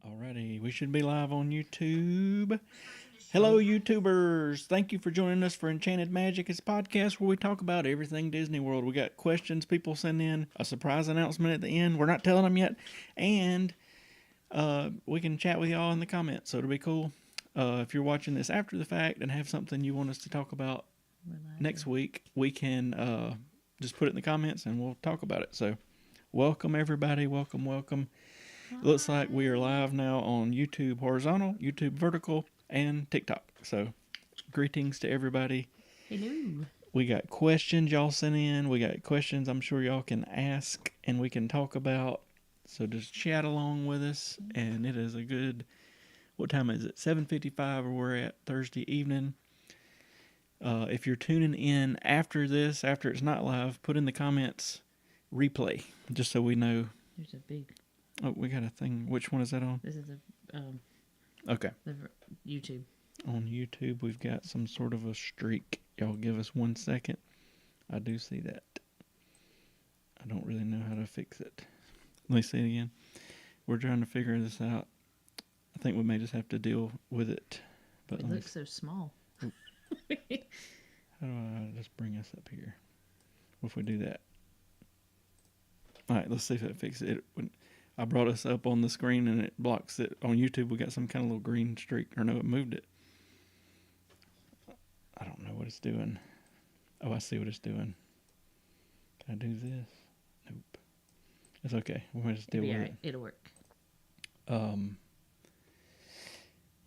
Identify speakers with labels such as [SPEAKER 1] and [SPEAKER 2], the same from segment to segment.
[SPEAKER 1] Alrighty, we should be live on YouTube. Hello, YouTubers. Thank you for joining us for Enchanted Magic. It's a podcast where we talk about everything Disney World. We got questions people send in, a surprise announcement at the end. We're not telling them yet. And we can chat with y'all in the comments, so it'll be cool. If you're watching this after the fact and have something you want us to talk about next week, we can just put it in the comments and we'll talk about it. So welcome, everybody. Welcome. It looks like we are live now on YouTube horizontal, YouTube vertical, and TikTok. So, greetings to everybody.
[SPEAKER 2] Hello.
[SPEAKER 1] We got questions y'all sent in. We got questions I'm sure y'all can ask and we can talk about. So just chat along with us. And it is a good, what time is it? 7:55 where we're at Thursday evening. If you're tuning in after this, after it's not live, put in the comments replay, just so we know.
[SPEAKER 2] There's a big.
[SPEAKER 1] Oh, we got a thing. Which one is that on?
[SPEAKER 2] This is
[SPEAKER 1] Okay.
[SPEAKER 2] the YouTube.
[SPEAKER 1] On YouTube, we've got some sort of a streak. Y'all give us 1 second. I do see that. I don't really know how to fix it. Let me say it again. We're trying to figure this out. I think we may just have to deal with it. But
[SPEAKER 2] It looks so small.
[SPEAKER 1] How do I just bring us up here? What if we do that? All right, let's see if it fixes it. I brought us up on the screen and it blocks it. On YouTube, we got some kind of little green streak. Or no, it moved it. I don't know what it's doing. Oh, I see what it's doing. Can I do this? Nope. It's okay. We're going to just deal with it.
[SPEAKER 2] It'll work.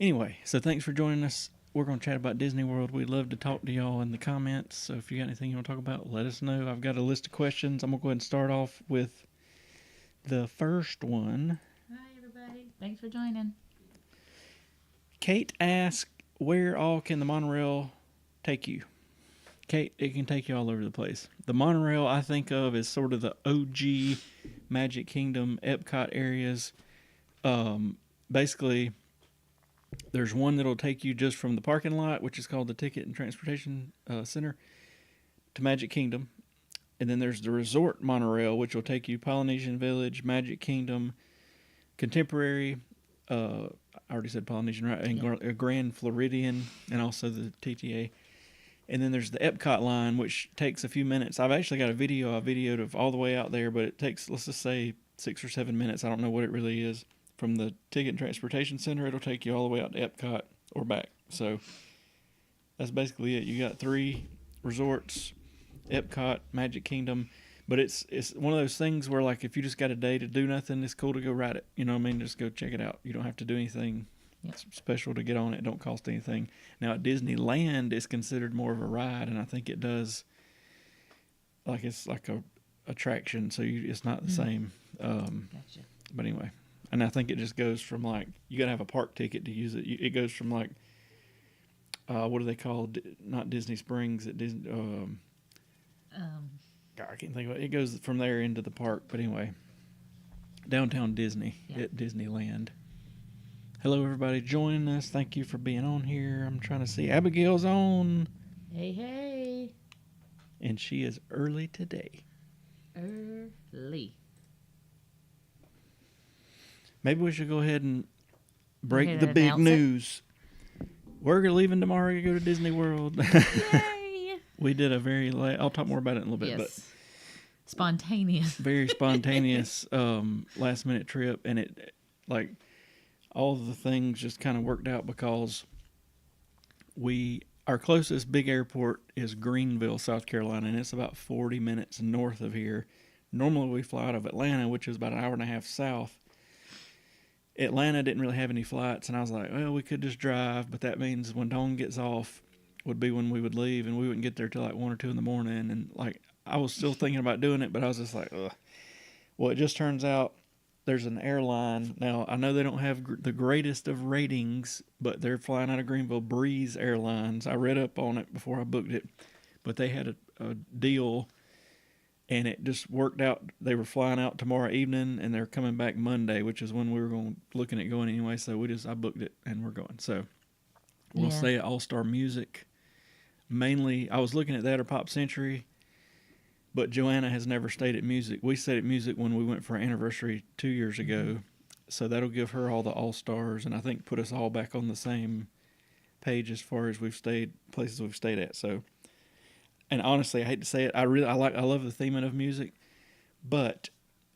[SPEAKER 1] Anyway, so thanks for joining us. We're going to chat about Disney World. We'd love to talk to y'all in the comments. So if you got anything you want to talk about, let us know. I've got a list of questions. I'm going to go ahead and start off with the first one.
[SPEAKER 2] Hi, everybody. Thanks for joining.
[SPEAKER 1] Kate asked, where all can the monorail take you? Kate, it can take you all over the place. The monorail I think of as sort of the OG Magic Kingdom Epcot areas. Basically, there's one that'll take you just from the parking lot, which is called the Ticket and Transportation Center, to Magic Kingdom. And then there's the resort monorail, which will take you Polynesian Village, Magic Kingdom, Contemporary, I already said Polynesian, right? And Grand Floridian, and also the TTA. And then there's the Epcot line, which takes a few minutes. I've actually got a video I videoed of all the way out there, but it takes, let's just say, 6 or 7 minutes. I don't know what it really is. From the Ticket and Transportation Center, it'll take you all the way out to Epcot or back. So that's basically it. You got 3 resorts, Epcot, Magic Kingdom, but it's one of those things where, like, if you just got a day to do nothing, it's cool to go ride it. You know what I mean? Just go check it out. You don't have to do anything special to get on it. It don't cost anything. Now at Disneyland, it's considered more of a ride, and I think it does, like, it's like a attraction, so it's not the same.
[SPEAKER 2] Gotcha.
[SPEAKER 1] But anyway, and I think it just goes from, like, you got to have a park ticket to use it. It goes from, like, what do they call, not Disney Springs, at Disney, God, I can't think of it. It goes from there into the park. But anyway, downtown Disney at Disneyland. Hello, everybody joining us. Thank you for being on here. I'm trying to see. Abigail's on.
[SPEAKER 2] Hey.
[SPEAKER 1] And she is early today.
[SPEAKER 2] Early.
[SPEAKER 1] Maybe we should go ahead and break
[SPEAKER 2] ahead
[SPEAKER 1] the
[SPEAKER 2] and
[SPEAKER 1] big
[SPEAKER 2] announce it.
[SPEAKER 1] news. We're leaving tomorrow to go to Disney World.
[SPEAKER 2] Yay.
[SPEAKER 1] We did a very late. I'll talk more about it in a little bit.
[SPEAKER 2] Yes.
[SPEAKER 1] But
[SPEAKER 2] Spontaneous.
[SPEAKER 1] very spontaneous last minute trip, and it, like, all of the things just kind of worked out because our closest big airport is Greenville, South Carolina, and it's about 40 minutes north of here. Normally we fly out of Atlanta, which is about an hour and a half south. Atlanta didn't really have any flights, and I was like, well, we could just drive, but that means when Dawn gets off would be when we would leave, and we wouldn't get there till like 1 or 2 in the morning. And, like, I was still thinking about doing it, but I was just like, ugh. Well, it just turns out there's an airline. Now, I know they don't have the greatest of ratings, but they're flying out of Greenville, Breeze Airlines. I read up on it before I booked it, but they had a deal, and it just worked out. They were flying out tomorrow evening, and they're coming back Monday, which is when we were looking at going anyway. So I booked it, and we're going. So we'll stay at All Star Music. Mainly, I was looking at that or Pop Century, but Joanna has never stayed at Music. We stayed at Music when we went for our anniversary 2 years ago, So that'll give her all the all stars, and I think put us all back on the same page as far as places we've stayed at. So, and honestly, I hate to say it, I love the theming of music, but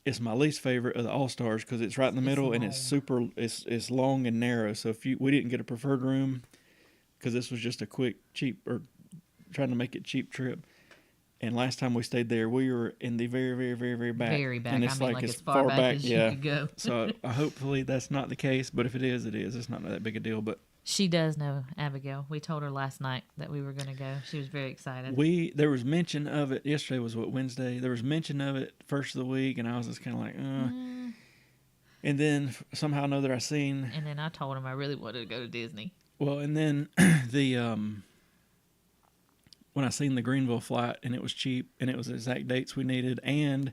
[SPEAKER 1] it's my least favorite of the all stars because it's right in the
[SPEAKER 2] It's
[SPEAKER 1] middle and it's
[SPEAKER 2] long.
[SPEAKER 1] super. It's long and narrow. So if we didn't get a preferred room because this was just a quick cheap or trying to make it cheap trip. And last time we stayed there, we were in the very, very, very, very back.
[SPEAKER 2] Very back.
[SPEAKER 1] And
[SPEAKER 2] I
[SPEAKER 1] it's
[SPEAKER 2] mean,
[SPEAKER 1] like
[SPEAKER 2] like
[SPEAKER 1] it's
[SPEAKER 2] as far back
[SPEAKER 1] back.
[SPEAKER 2] as you
[SPEAKER 1] Yeah.
[SPEAKER 2] could go.
[SPEAKER 1] So hopefully that's not the case. But if it is, it is. It's not that big a deal. But
[SPEAKER 2] She does know Abigail. We told her last night that we were going to go. She was very excited.
[SPEAKER 1] there was mention of it. Yesterday was Wednesday. There was mention of it first of the week, and I was just kind of like, And then somehow or another I seen.
[SPEAKER 2] And then I told him I really wanted to go to Disney.
[SPEAKER 1] Well, and then the when I seen the Greenville flight and it was cheap and it was the exact dates we needed and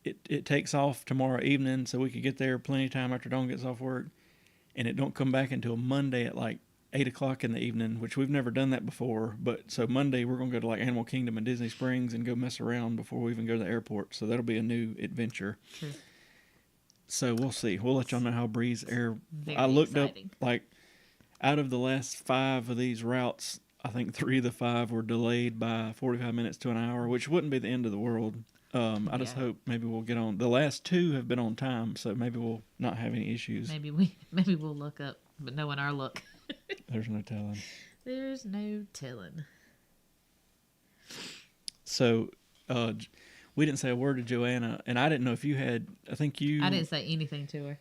[SPEAKER 1] it takes off tomorrow evening so we could get there plenty of time after Dawn gets off work and it don't come back until Monday at like 8 o'clock in the evening, which we've never done that before. But so Monday we're gonna go to like Animal Kingdom and Disney Springs and go mess around before we even go to the airport. So that'll be a new adventure.
[SPEAKER 2] True.
[SPEAKER 1] So we'll see. We'll let y'all know how Breeze Air.
[SPEAKER 2] Very
[SPEAKER 1] I looked
[SPEAKER 2] exciting.
[SPEAKER 1] up like out of the last 5 of these routes, I think 3 of the 5 were delayed by 45 minutes to an hour, which wouldn't be the end of the world. I just hope maybe we'll get on. The last 2 have been on time, so maybe we'll not have any issues.
[SPEAKER 2] Maybe we'll look up, but knowing our luck,
[SPEAKER 1] There's no telling.
[SPEAKER 2] there's no telling.
[SPEAKER 1] So, we didn't say a word to Joanna, and I didn't know if you had. I think you.
[SPEAKER 2] I didn't say anything to her.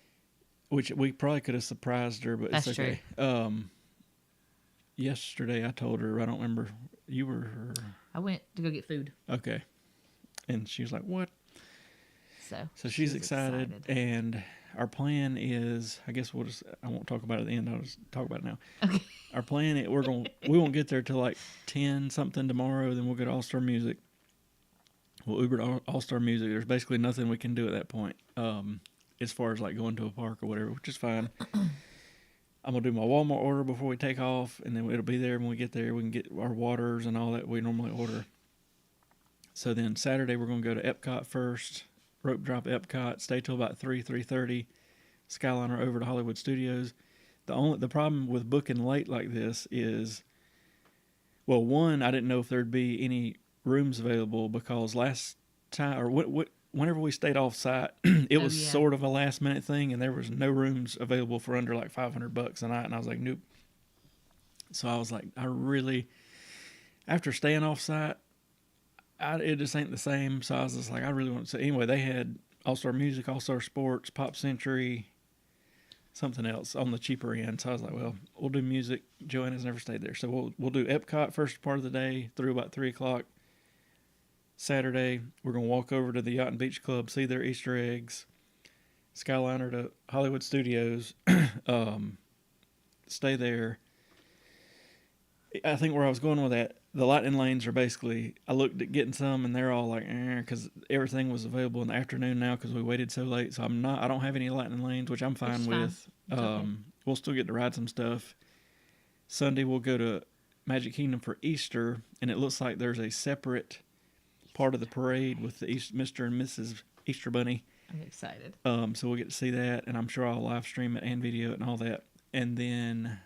[SPEAKER 1] Which we probably could have surprised her, but
[SPEAKER 2] That's
[SPEAKER 1] it's okay. Yesterday I told her. I don't remember. You were her.
[SPEAKER 2] I went to go get food.
[SPEAKER 1] Okay. And she was like, "What?"
[SPEAKER 2] So
[SPEAKER 1] she's excited, and our plan is, I guess I won't talk about it at the end. I'll just talk about it now.
[SPEAKER 2] Okay.
[SPEAKER 1] Our plan is we won't get there till like 10 something tomorrow. Then we'll go to All Star Music. We'll Uber to All Star Music. There's basically nothing we can do at that point, as far as like going to a park or whatever, which is fine. I'm gonna do my Walmart order before we take off, and then it'll be there when we get there. We can get our waters and all that we normally order. So then Saturday we're gonna go to Epcot first, rope drop Epcot, stay till about 3:30, Skyliner over to Hollywood Studios. The problem with booking late like this is, well, one, I didn't know if there'd be any rooms available because last time or whenever we stayed off site, it was sort of a last minute thing, and there was no rooms available for under like $500 a night, and I was like, nope. So I was like, after staying off site, it just ain't the same. So I was just like, I really want to say. Anyway, they had All Star Music, All Star Sports, Pop Century, something else on the cheaper end. So I was like, well, we'll do music. Joanna's never stayed there, so we'll do Epcot first part of the day through about 3 o'clock. Saturday, we're gonna walk over to the Yacht and Beach Club, see their Easter eggs. Skyliner to Hollywood Studios, stay there. I think where I was going with that, the lightning lanes are basically, I looked at getting some and they're all like, because everything was available in the afternoon now because we waited so late. So I don't have any lightning lanes, which I'm fine with.
[SPEAKER 2] Okay.
[SPEAKER 1] We'll still get to ride some stuff. Sunday we'll go to Magic Kingdom for Easter, and it looks like there's a separate part of the parade with the Mr. and Mrs. Easter Bunny.
[SPEAKER 2] I'm excited.
[SPEAKER 1] So we'll get to see that, and I'm sure I'll live stream it and video it and all that. And then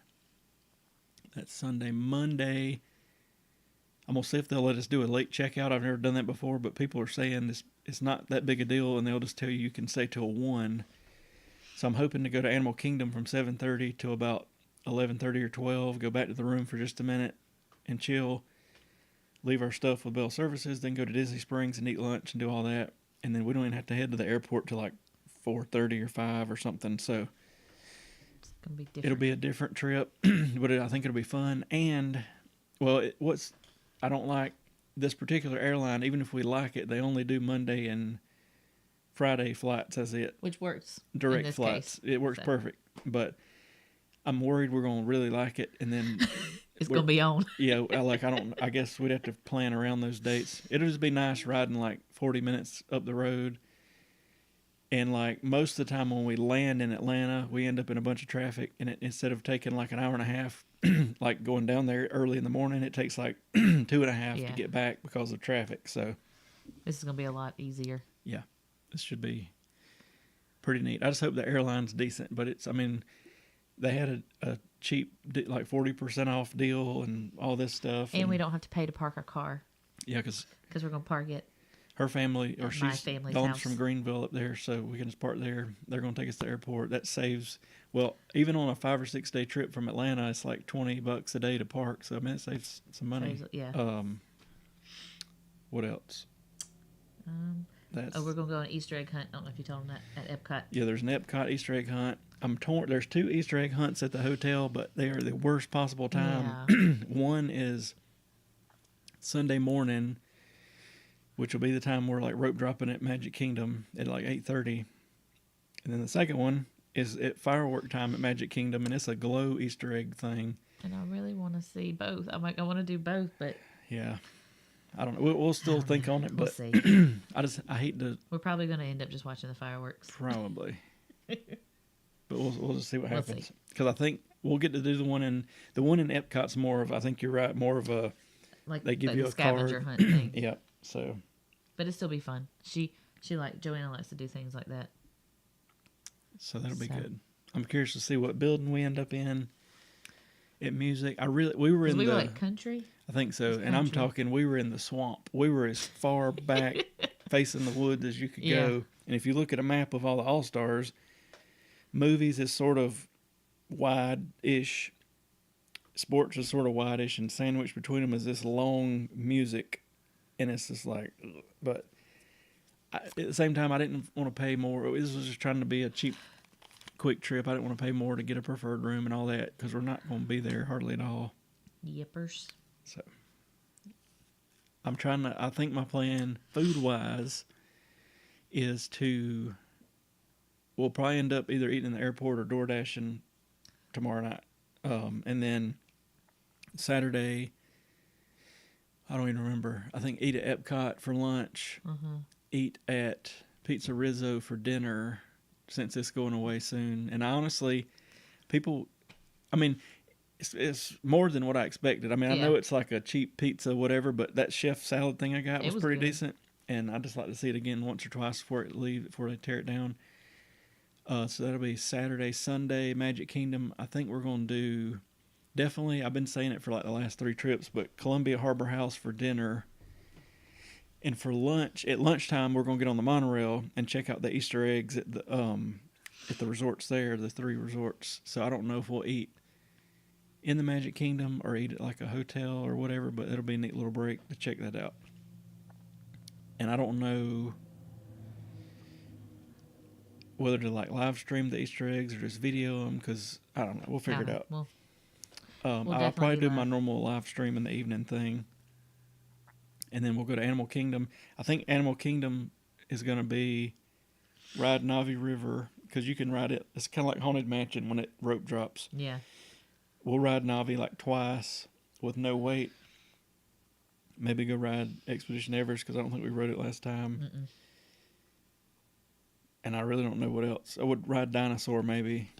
[SPEAKER 1] that's Sunday. Monday, I'm going to see if they'll let us do a late checkout. I've never done that before, but people are saying it's not that big a deal, and they'll just tell you can stay till 1. So I'm hoping to go to Animal Kingdom from 7:30 till about 11:30 or 12, go back to the room for just a minute and chill, leave our stuff with Bell Services, then go to Disney Springs and eat lunch and do all that. And then we don't even have to head to the airport till like 4:30 or 5 or something. So
[SPEAKER 2] It's gonna be different.
[SPEAKER 1] it'll be a different trip, but I think it'll be fun. And, well, I don't like this particular airline. Even if we like it, they only do Monday and Friday flights. That's it.
[SPEAKER 2] Which works.
[SPEAKER 1] Direct
[SPEAKER 2] in this
[SPEAKER 1] flights.
[SPEAKER 2] case.
[SPEAKER 1] It works perfect. But I'm worried we're going to really like it. And then
[SPEAKER 2] It's gonna be on.
[SPEAKER 1] yeah, I guess we'd have to plan around those dates. It'll just be nice riding like 40 minutes up the road. And like most of the time when we land in Atlanta, we end up in a bunch of traffic. And instead of taking like an hour and a half, like going down there early in the morning, it takes like 2.5 to get back because of traffic. So
[SPEAKER 2] This is gonna be a lot easier.
[SPEAKER 1] yeah, this should be pretty neat. I just hope the airline's decent, but I mean, they had a cheap, like 40% off deal and all this stuff.
[SPEAKER 2] And we don't have to pay to park our car.
[SPEAKER 1] Yeah, because
[SPEAKER 2] we're going to park it.
[SPEAKER 1] Her family, or
[SPEAKER 2] My
[SPEAKER 1] she's
[SPEAKER 2] family's
[SPEAKER 1] Dawn's
[SPEAKER 2] house.
[SPEAKER 1] from Greenville up there, so we can just park there. They're going to take us to the airport. That saves, well, even on a 5 or 6 day trip from Atlanta, it's like $20 a day to park. So I mean, it saves some money.
[SPEAKER 2] Yeah.
[SPEAKER 1] What else?
[SPEAKER 2] We're going to go on an Easter egg hunt. I don't know if you told them that at Epcot.
[SPEAKER 1] Yeah, there's an Epcot Easter egg hunt. I'm torn. There's 2 Easter egg hunts at the hotel, but they are the worst possible time.
[SPEAKER 2] Yeah.
[SPEAKER 1] One is Sunday morning, which will be the time we're like rope dropping at Magic Kingdom at like 8:30. And then the second one is at firework time at Magic Kingdom, and it's a glow Easter egg thing.
[SPEAKER 2] And I really want to see both. I want to do both, but
[SPEAKER 1] yeah, I don't know. We'll still think on it,
[SPEAKER 2] we'll
[SPEAKER 1] but
[SPEAKER 2] see.
[SPEAKER 1] I hate to.
[SPEAKER 2] We're probably going to end up just watching the fireworks.
[SPEAKER 1] Probably. But we'll just see what
[SPEAKER 2] We'll
[SPEAKER 1] happens. Because I think we'll get to do the one in Epcot's more of, I think you're right, more of a,
[SPEAKER 2] like
[SPEAKER 1] they give
[SPEAKER 2] like
[SPEAKER 1] you
[SPEAKER 2] the
[SPEAKER 1] a
[SPEAKER 2] scavenger
[SPEAKER 1] card.
[SPEAKER 2] hunt thing.
[SPEAKER 1] Yep. So.
[SPEAKER 2] But it'll still be fun. She Joanna likes to do things like that.
[SPEAKER 1] So that'll be good. I'm curious to see what building we end up in. At music, we were in
[SPEAKER 2] we
[SPEAKER 1] the
[SPEAKER 2] were like country.
[SPEAKER 1] I think so, and I'm talking. We were in the swamp. We were as far back facing the woods as you could go. And if you look at a map of all the All Stars, movies is sort of wide-ish. Sports is sort of wide-ish, and sandwiched between them is this long music, and it's just like, ugh. But at the same time, I didn't want to pay more. This was just trying to be a cheap, quick trip. I didn't want to pay more to get a preferred room and all that because we're not going to be there hardly at all.
[SPEAKER 2] Yippers.
[SPEAKER 1] So I think my plan food-wise is we'll probably end up either eating in the airport or door dashing tomorrow night. And then Saturday, I don't even remember. I think eat at Epcot for lunch, eat at Pizza Rizzo for dinner, since it's going away soon. And I honestly, it's more than what I expected. I mean, I know it's like a cheap pizza, whatever, but that chef salad thing I got was pretty decent. And I just like to see it again once or twice before they tear it down. So that'll be Saturday, Sunday, Magic Kingdom. I think we're going to do, definitely, I've been saying it for like the last 3 trips, but Columbia Harbor House for dinner. And for lunch, at lunchtime, we're going to get on the monorail and check out the Easter eggs at the resorts there, the 3 resorts. So I don't know if we'll eat in the Magic Kingdom or eat at like a hotel or whatever, but it'll be a neat little break to check that out. And I don't know whether to like live stream the Easter eggs or just video them, because I don't know. We'll figure it out. I'll probably do my normal live stream in the evening thing. And then we'll go to Animal Kingdom. I think Animal Kingdom is going to be ride Navi River, because you can ride it. It's kind of like Haunted Mansion when it rope drops.
[SPEAKER 2] Yeah.
[SPEAKER 1] We'll ride Navi like twice with no wait. Maybe go ride Expedition Everest, because I don't think we rode it last time.
[SPEAKER 2] Mm-mm.
[SPEAKER 1] And I really don't know what else. I would ride Dinosaur maybe,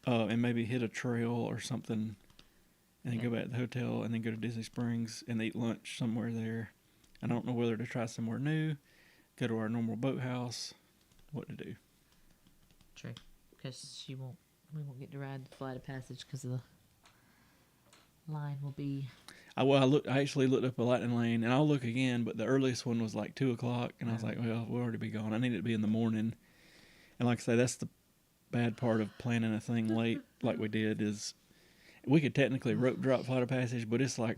[SPEAKER 1] and maybe hit a trail or something, and then go back to the hotel, and then go to Disney Springs and eat lunch somewhere there. I don't know whether to try somewhere new, go to our normal boathouse, what to do.
[SPEAKER 2] True, because we won't get to ride the Flight of Passage because the line will be.
[SPEAKER 1] I actually looked up a Lightning Lane, and I'll look again, but the earliest one was like 2:00, and I was like, well, we'll already be gone. I need it to be in the morning. And like I say, that's the bad part of planning a thing late like we did, is we could technically rope drop Flight of Passage, but it's like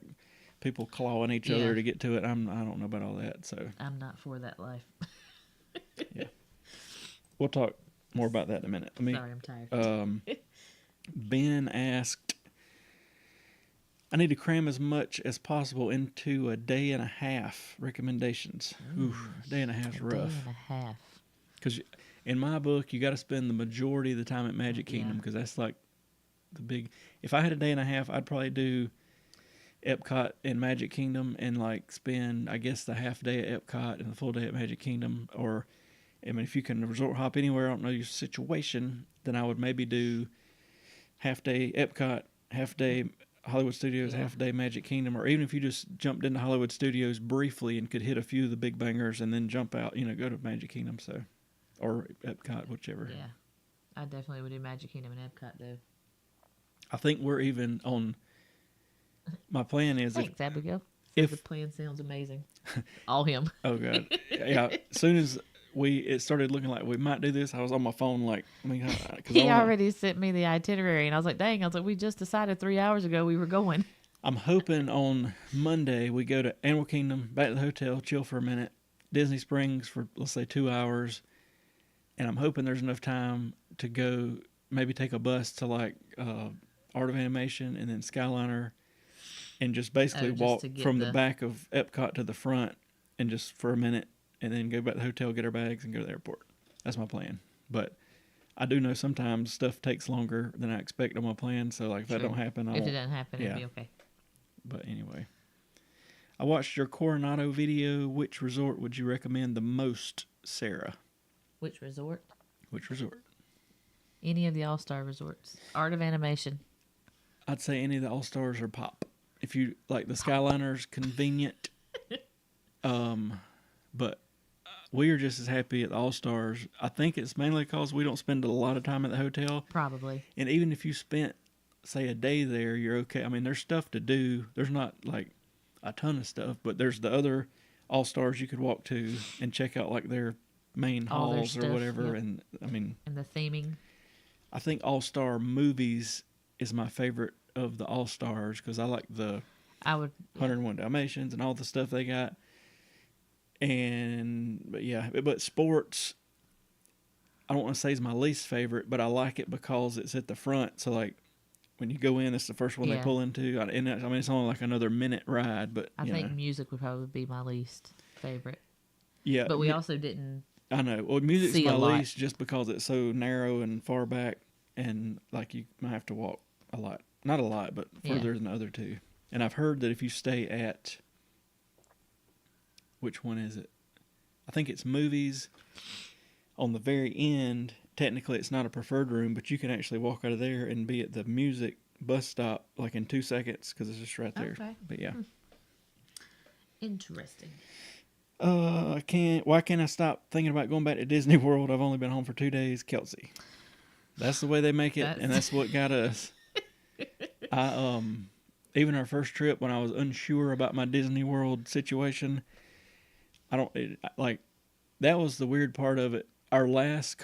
[SPEAKER 1] people clawing each other to get to it. I don't know about all that, so.
[SPEAKER 2] I'm not for that life.
[SPEAKER 1] Yeah. We'll talk more about that in a minute.
[SPEAKER 2] Sorry, I'm tired.
[SPEAKER 1] Ben asked, I need to cram as much as possible into a day and a half recommendations. Oof, a day and a half is rough.
[SPEAKER 2] Day and a half.
[SPEAKER 1] Because in my book, you got to spend the majority of the time at Magic Kingdom, because that's like the big. If I had a day and a half, I'd probably do Epcot and Magic Kingdom and like spend, I guess, the half day at Epcot and the full day at Magic Kingdom. Or, I mean, if you can resort hop anywhere, I don't know your situation, then I would maybe do half day Epcot, half day Hollywood Studios, half day Magic Kingdom, or even if you just jumped into Hollywood Studios briefly and could hit a few of the big bangers and then jump out, go to Magic Kingdom. So or Epcot, whichever.
[SPEAKER 2] Yeah. I definitely would do Magic Kingdom and Epcot, though.
[SPEAKER 1] I think we're even on. My plan is
[SPEAKER 2] Thanks, Abigail.
[SPEAKER 1] if
[SPEAKER 2] The plan sounds amazing. All him.
[SPEAKER 1] oh god, yeah. As soon as it started looking like we might do this, I was on my phone like, I mean, because
[SPEAKER 2] He already sent me the itinerary, and I was like, dang, we just decided 3 hours ago we were going.
[SPEAKER 1] I'm hoping on Monday we go to Animal Kingdom, back to the hotel, chill for a minute, Disney Springs for let's say 2 hours, and I'm hoping there's enough time to go maybe take a bus to like Art of Animation and then Skyliner, and just basically walk from the back of Epcot to the front and just for a minute, and then go back to the hotel, get our bags, and go to the airport. That's my plan. But I do know sometimes stuff takes longer than I expect on my plan, so like if that don't happen,
[SPEAKER 2] if it doesn't happen, it'll be okay.
[SPEAKER 1] But anyway, I watched your Coronado video. Which resort would you recommend the most, Sarah?
[SPEAKER 2] Which resort?
[SPEAKER 1] Which resort?
[SPEAKER 2] Any of the All-Star resorts. Art of Animation.
[SPEAKER 1] I'd say any of the All-Stars or Pop. If you like the Skyliner's convenient. But we are just as happy at the All-Stars. I think it's mainly because we don't spend a lot of time at the hotel.
[SPEAKER 2] Probably.
[SPEAKER 1] And even if you spent, say, a day there, you're okay. I mean, there's stuff to do. There's not like a ton of stuff, but there's the other All-Stars you could walk to and check out like their main halls or whatever. Yep. And I mean,
[SPEAKER 2] and the theming.
[SPEAKER 1] I think All-Star Movies is my favorite of the All-Stars because I like the 101 Dalmatians and all the stuff they got. But sports, I don't want to say is my least favorite, but I like it because it's at the front. So like when you go in, it's the first one they pull into. And I mean, it's only like another minute ride, but
[SPEAKER 2] I think music would probably be my least favorite.
[SPEAKER 1] Yeah,
[SPEAKER 2] but we also didn't.
[SPEAKER 1] I know. Well, music's my least just because it's so narrow and far back, and like you might have to walk a lot. Not a lot, but further than the other two. And I've heard that if you stay at, which one is it? I think it's Movies. On the very end, technically it's not a preferred room, but you can actually walk out of there and be at the music bus stop like in 2 seconds because it's just right there.
[SPEAKER 2] Okay.
[SPEAKER 1] But yeah.
[SPEAKER 2] Interesting.
[SPEAKER 1] Why can't I stop thinking about going back to Disney World? I've only been home for 2 days, Kelsey. That's the way they make it, and that's what got us. Even our first trip when I was unsure about my Disney World situation, that was the weird part of it. Our last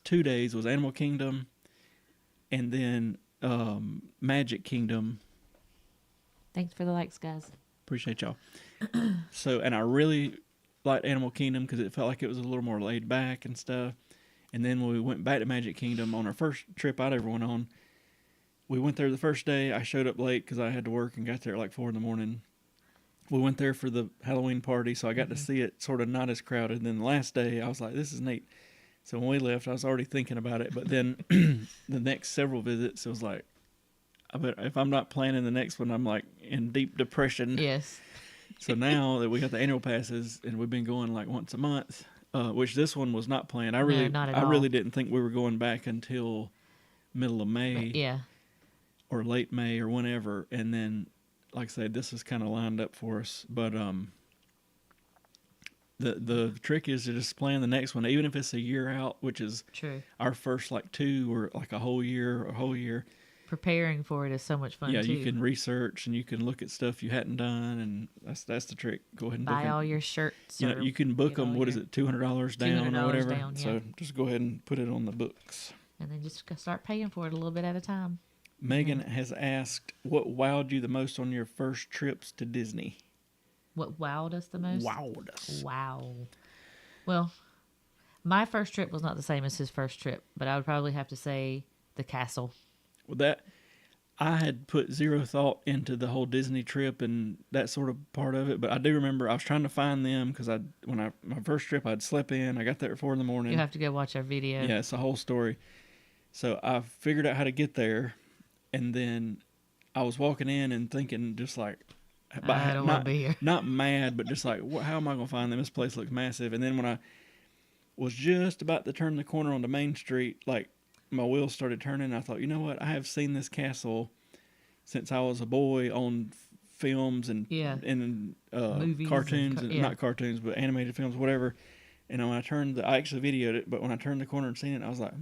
[SPEAKER 1] 2 days was Animal Kingdom and then Magic Kingdom.
[SPEAKER 2] Thanks for the likes, guys.
[SPEAKER 1] Appreciate y'all. So, and I really liked Animal Kingdom because it felt like it was a little more laid back and stuff. And then when we went back to Magic Kingdom on our first trip I'd ever went on, we went there the first day. I showed up late because I had to work and got there at like 4 a.m. We went there for the Halloween party, so I got to see it sort of not as crowded. And then the last day, I was like, this is neat. So when we left, I was already thinking about it. But then the next several visits, it was like, I bet if I'm not planning the next one, I'm like in deep depression.
[SPEAKER 2] Yes.
[SPEAKER 1] So now that we got the annual passes and we've been going like once a month, which this one was not planned. I really didn't think we were going back until middle of May.
[SPEAKER 2] Yeah.
[SPEAKER 1] Or late May or whenever. And then, like I said, this is kind of lined up for us. But the trick is to just plan the next one, even if it's a year out, which is
[SPEAKER 2] true.
[SPEAKER 1] Our first like 2 or like a whole year.
[SPEAKER 2] Preparing for it is so much fun,
[SPEAKER 1] too.
[SPEAKER 2] You
[SPEAKER 1] can research and you can look at stuff you hadn't done, and that's the trick. Go ahead and
[SPEAKER 2] buy all your shirts.
[SPEAKER 1] You can book them. What is it, $200 down or whatever?
[SPEAKER 2] Down, yeah.
[SPEAKER 1] So just go ahead and put it on the books.
[SPEAKER 2] And then just start paying for it a little bit at a time.
[SPEAKER 1] Megan has asked, what wowed you the most on your first trips to Disney?
[SPEAKER 2] What wowed us the most?
[SPEAKER 1] Wowed us.
[SPEAKER 2] Wow. Well, my first trip was not the same as his first trip, but I would probably have to say the castle.
[SPEAKER 1] Well, I had put zero thought into the whole Disney trip and that sort of part of it, but I do remember I was trying to find them because my first trip I'd slept in. I got there at 4 a.m.
[SPEAKER 2] You have to go watch our video.
[SPEAKER 1] Yeah, it's a whole story. So I figured out how to get there, and then I was walking in and thinking just like,
[SPEAKER 2] I don't want to be here.
[SPEAKER 1] Not mad, but just like, how am I going to find them? This place looks massive. And then when I was just about to turn the corner onto Main Street, like my wheels started turning. And I thought, you know what? I have seen this castle since I was a boy on films and
[SPEAKER 2] movies
[SPEAKER 1] cartoons, and not cartoons, but animated films, whatever. And when I actually videoed it, but when I turned the corner and seen it, I was like,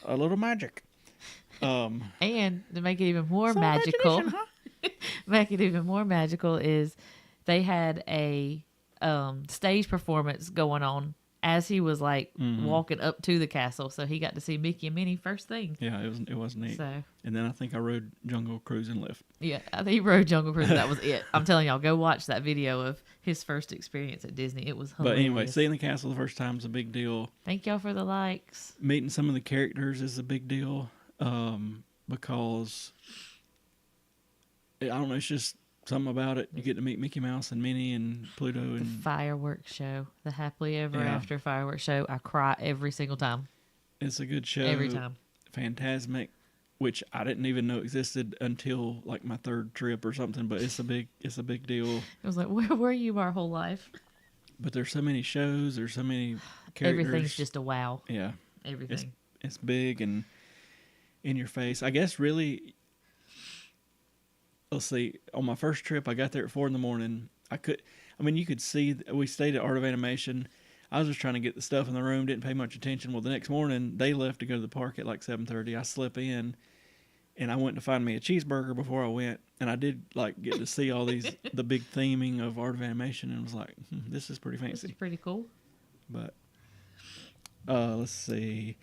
[SPEAKER 1] a little magic.
[SPEAKER 2] And to make it even more
[SPEAKER 1] Some
[SPEAKER 2] magical,
[SPEAKER 1] imagination, huh?
[SPEAKER 2] make it even more magical is they had a stage performance going on as he was like walking up to the castle, so he got to see Mickey and Minnie first thing.
[SPEAKER 1] Yeah, it was neat.
[SPEAKER 2] So
[SPEAKER 1] And then I think I rode Jungle Cruise and Lift.
[SPEAKER 2] yeah, I think he rode Jungle Cruise. That was it. I'm telling y'all, go watch that video of his first experience at Disney. It was hilarious.
[SPEAKER 1] But anyway, seeing the castle the first time is a big deal.
[SPEAKER 2] Thank y'all for the likes.
[SPEAKER 1] Meeting some of the characters is a big deal because I don't know, it's just something about it. You get to meet Mickey Mouse and Minnie and Pluto
[SPEAKER 2] The
[SPEAKER 1] and
[SPEAKER 2] fireworks show, the happily ever
[SPEAKER 1] Yeah.
[SPEAKER 2] after fireworks show. I cry every single time.
[SPEAKER 1] it's a good show.
[SPEAKER 2] Every time.
[SPEAKER 1] Fantasmic, which I didn't even know existed until like my third trip or something. But it's a big deal.
[SPEAKER 2] It was like, where were you our whole life?
[SPEAKER 1] But there's so many shows. There's so many characters.
[SPEAKER 2] Everything's just a wow.
[SPEAKER 1] Yeah.
[SPEAKER 2] Everything.
[SPEAKER 1] It's big and in your face. I guess really. Let's see. On my first trip, I got there at 4 a.m. You could see. We stayed at Art of Animation. I was just trying to get the stuff in the room. Didn't pay much attention. Well, the next morning they left to go to the park at like 7:30. I slept in, and I went to find me a cheeseburger before I went. And I did like get to see all the big theming of Art of Animation, and was like, this is pretty
[SPEAKER 2] This
[SPEAKER 1] fancy.
[SPEAKER 2] is pretty cool.
[SPEAKER 1] But let's see.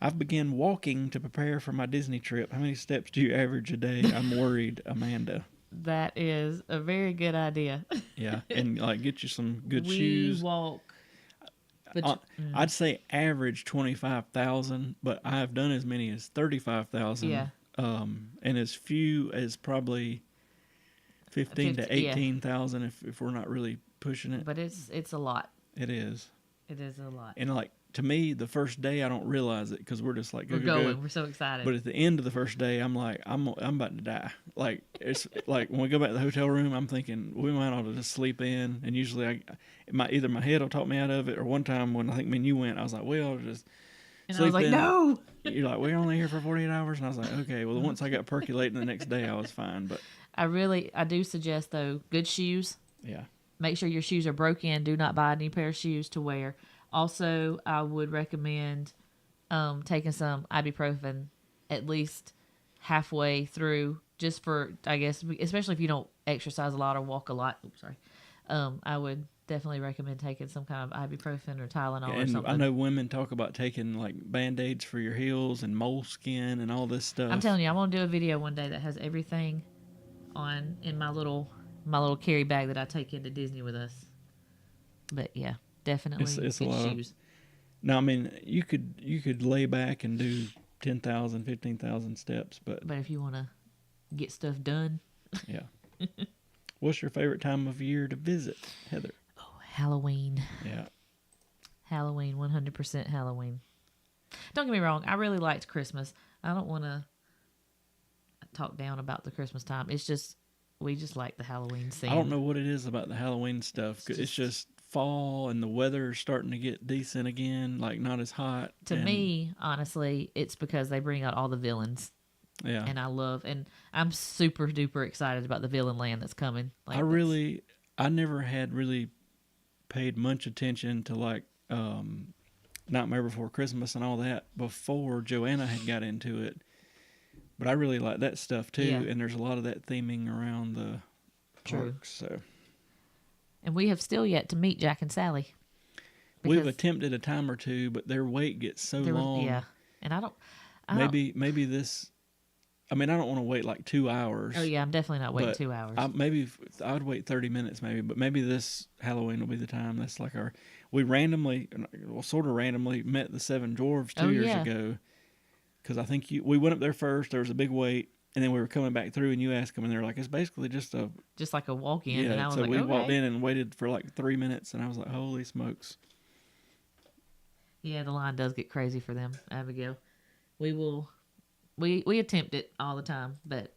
[SPEAKER 1] I've begun walking to prepare for my Disney trip. How many steps do you average a day? I'm worried, Amanda.
[SPEAKER 2] That is a very good idea.
[SPEAKER 1] Yeah, and like get you some good
[SPEAKER 2] we
[SPEAKER 1] shoes.
[SPEAKER 2] walk. But
[SPEAKER 1] I'd say average 25,000, but I've done as many as 35,000.
[SPEAKER 2] Yeah.
[SPEAKER 1] And as few as probably 15 to 18,000 if we're not really pushing it.
[SPEAKER 2] But it's a lot.
[SPEAKER 1] It is.
[SPEAKER 2] It is a lot.
[SPEAKER 1] And like to me, the first day I don't realize it because we're just like
[SPEAKER 2] We're going. We're so excited.
[SPEAKER 1] But at the end of the first day, I'm like, I'm about to die. Like it's like when we go back to the hotel room, I'm thinking we might ought to just sleep in. And usually, either my head will talk me out of it, or one time when I think me and you went, I was like, well, just
[SPEAKER 2] and
[SPEAKER 1] sleep
[SPEAKER 2] I was like,
[SPEAKER 1] in.
[SPEAKER 2] no.
[SPEAKER 1] You're like, we're only here for 48 hours, and I was like, okay. Well, once I got percolating the next day, I was fine. But
[SPEAKER 2] I do suggest though, good shoes.
[SPEAKER 1] yeah,
[SPEAKER 2] Make sure your shoes are broke in. Do not buy a new pair of shoes to wear. Also, I would recommend taking some ibuprofen at least halfway through, just for, I guess, especially if you don't exercise a lot or walk a lot. Oops, sorry. I would definitely recommend taking some kind of ibuprofen or Tylenol or
[SPEAKER 1] and
[SPEAKER 2] something.
[SPEAKER 1] I know women talk about taking like Band-Aids for your heels and moleskin and all this stuff.
[SPEAKER 2] I'm telling you, I'm gonna do a video one day that has everything in my little carry bag that I take into Disney with us. But yeah, definitely
[SPEAKER 1] It's
[SPEAKER 2] good
[SPEAKER 1] a lot.
[SPEAKER 2] shoes.
[SPEAKER 1] No, I mean you could lay back and do 10,000, 15,000 steps, but
[SPEAKER 2] But if you want to get stuff done,
[SPEAKER 1] yeah. What's your favorite time of year to visit, Heather?
[SPEAKER 2] Halloween.
[SPEAKER 1] Yeah.
[SPEAKER 2] Halloween, 100% Halloween. Don't get me wrong, I really liked Christmas. I don't want to talk down about the Christmas time. It's just, we just like the Halloween scene.
[SPEAKER 1] I don't know what it is about the Halloween stuff. It's just fall and the weather is starting to get decent again, like not as hot.
[SPEAKER 2] To me, honestly, it's because they bring out all the villains.
[SPEAKER 1] Yeah.
[SPEAKER 2] And I'm super duper excited about the villain land that's coming.
[SPEAKER 1] I never had really paid much attention to like Nightmare Before Christmas and all that before Joanna had got into it. But I really like that stuff too,
[SPEAKER 2] Yeah.
[SPEAKER 1] and there's a lot of that theming around the
[SPEAKER 2] True.
[SPEAKER 1] parks. So
[SPEAKER 2] And we have still yet to meet Jack and Sally.
[SPEAKER 1] we've
[SPEAKER 2] Because
[SPEAKER 1] attempted a time or two, but their wait gets so long.
[SPEAKER 2] yeah. And I don't.
[SPEAKER 1] Maybe this. I mean, I don't want to wait like 2 hours.
[SPEAKER 2] Oh yeah, I'm definitely not waiting
[SPEAKER 1] but
[SPEAKER 2] 2 hours.
[SPEAKER 1] I would wait 30 minutes maybe, but maybe this Halloween will be the time. That's like we sort of randomly met the Seven Dwarves 2 years ago. Because I think we went up there first. There was a big wait, and then we were coming back through, and you asked them, and they're like, "It's basically just
[SPEAKER 2] like a walk in."
[SPEAKER 1] yeah."
[SPEAKER 2] And I was
[SPEAKER 1] So
[SPEAKER 2] like,
[SPEAKER 1] we
[SPEAKER 2] okay.
[SPEAKER 1] walked in and waited for like 3 minutes, and I was like, "Holy smokes!"
[SPEAKER 2] Yeah, the line does get crazy for them, Abigail. We attempt it all the time, but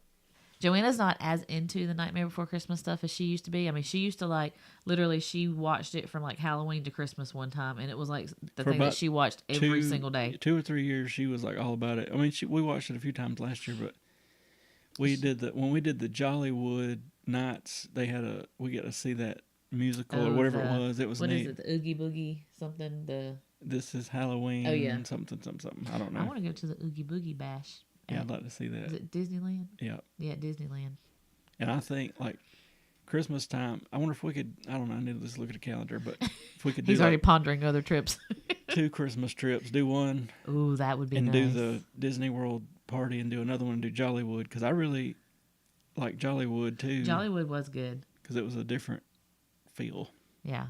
[SPEAKER 2] Joanna's not as into the Nightmare Before Christmas stuff as she used to be. I mean, she used to literally she watched it from like Halloween to Christmas one time, and it was like the thing that she watched every single day.
[SPEAKER 1] 2 or 3 years, she was like all about it. I mean, we watched it a few times last year, but when we did the Jollywood nights, we got to see that musical or
[SPEAKER 2] Oh,
[SPEAKER 1] whatever it was. It was
[SPEAKER 2] what is
[SPEAKER 1] neat.
[SPEAKER 2] it? The Oogie Boogie something.
[SPEAKER 1] This is Halloween.
[SPEAKER 2] Oh, yeah.
[SPEAKER 1] Something. I don't know.
[SPEAKER 2] I want to go to the Oogie Boogie Bash.
[SPEAKER 1] Yeah, I'd like to see that.
[SPEAKER 2] Is it Disneyland?
[SPEAKER 1] Yeah.
[SPEAKER 2] Yeah, Disneyland.
[SPEAKER 1] And I think like Christmas time. I wonder if we could. I don't know. I need to just look at a calendar, but if we could do
[SPEAKER 2] He's already
[SPEAKER 1] like
[SPEAKER 2] pondering other trips.
[SPEAKER 1] 2 Christmas trips, do one
[SPEAKER 2] Ooh, that would be
[SPEAKER 1] and
[SPEAKER 2] nice.
[SPEAKER 1] do the Disney World party, and do another one and do Jollywood, because I really like Jollywood too.
[SPEAKER 2] Jollywood was good.
[SPEAKER 1] Because it was a different feel.
[SPEAKER 2] Yeah.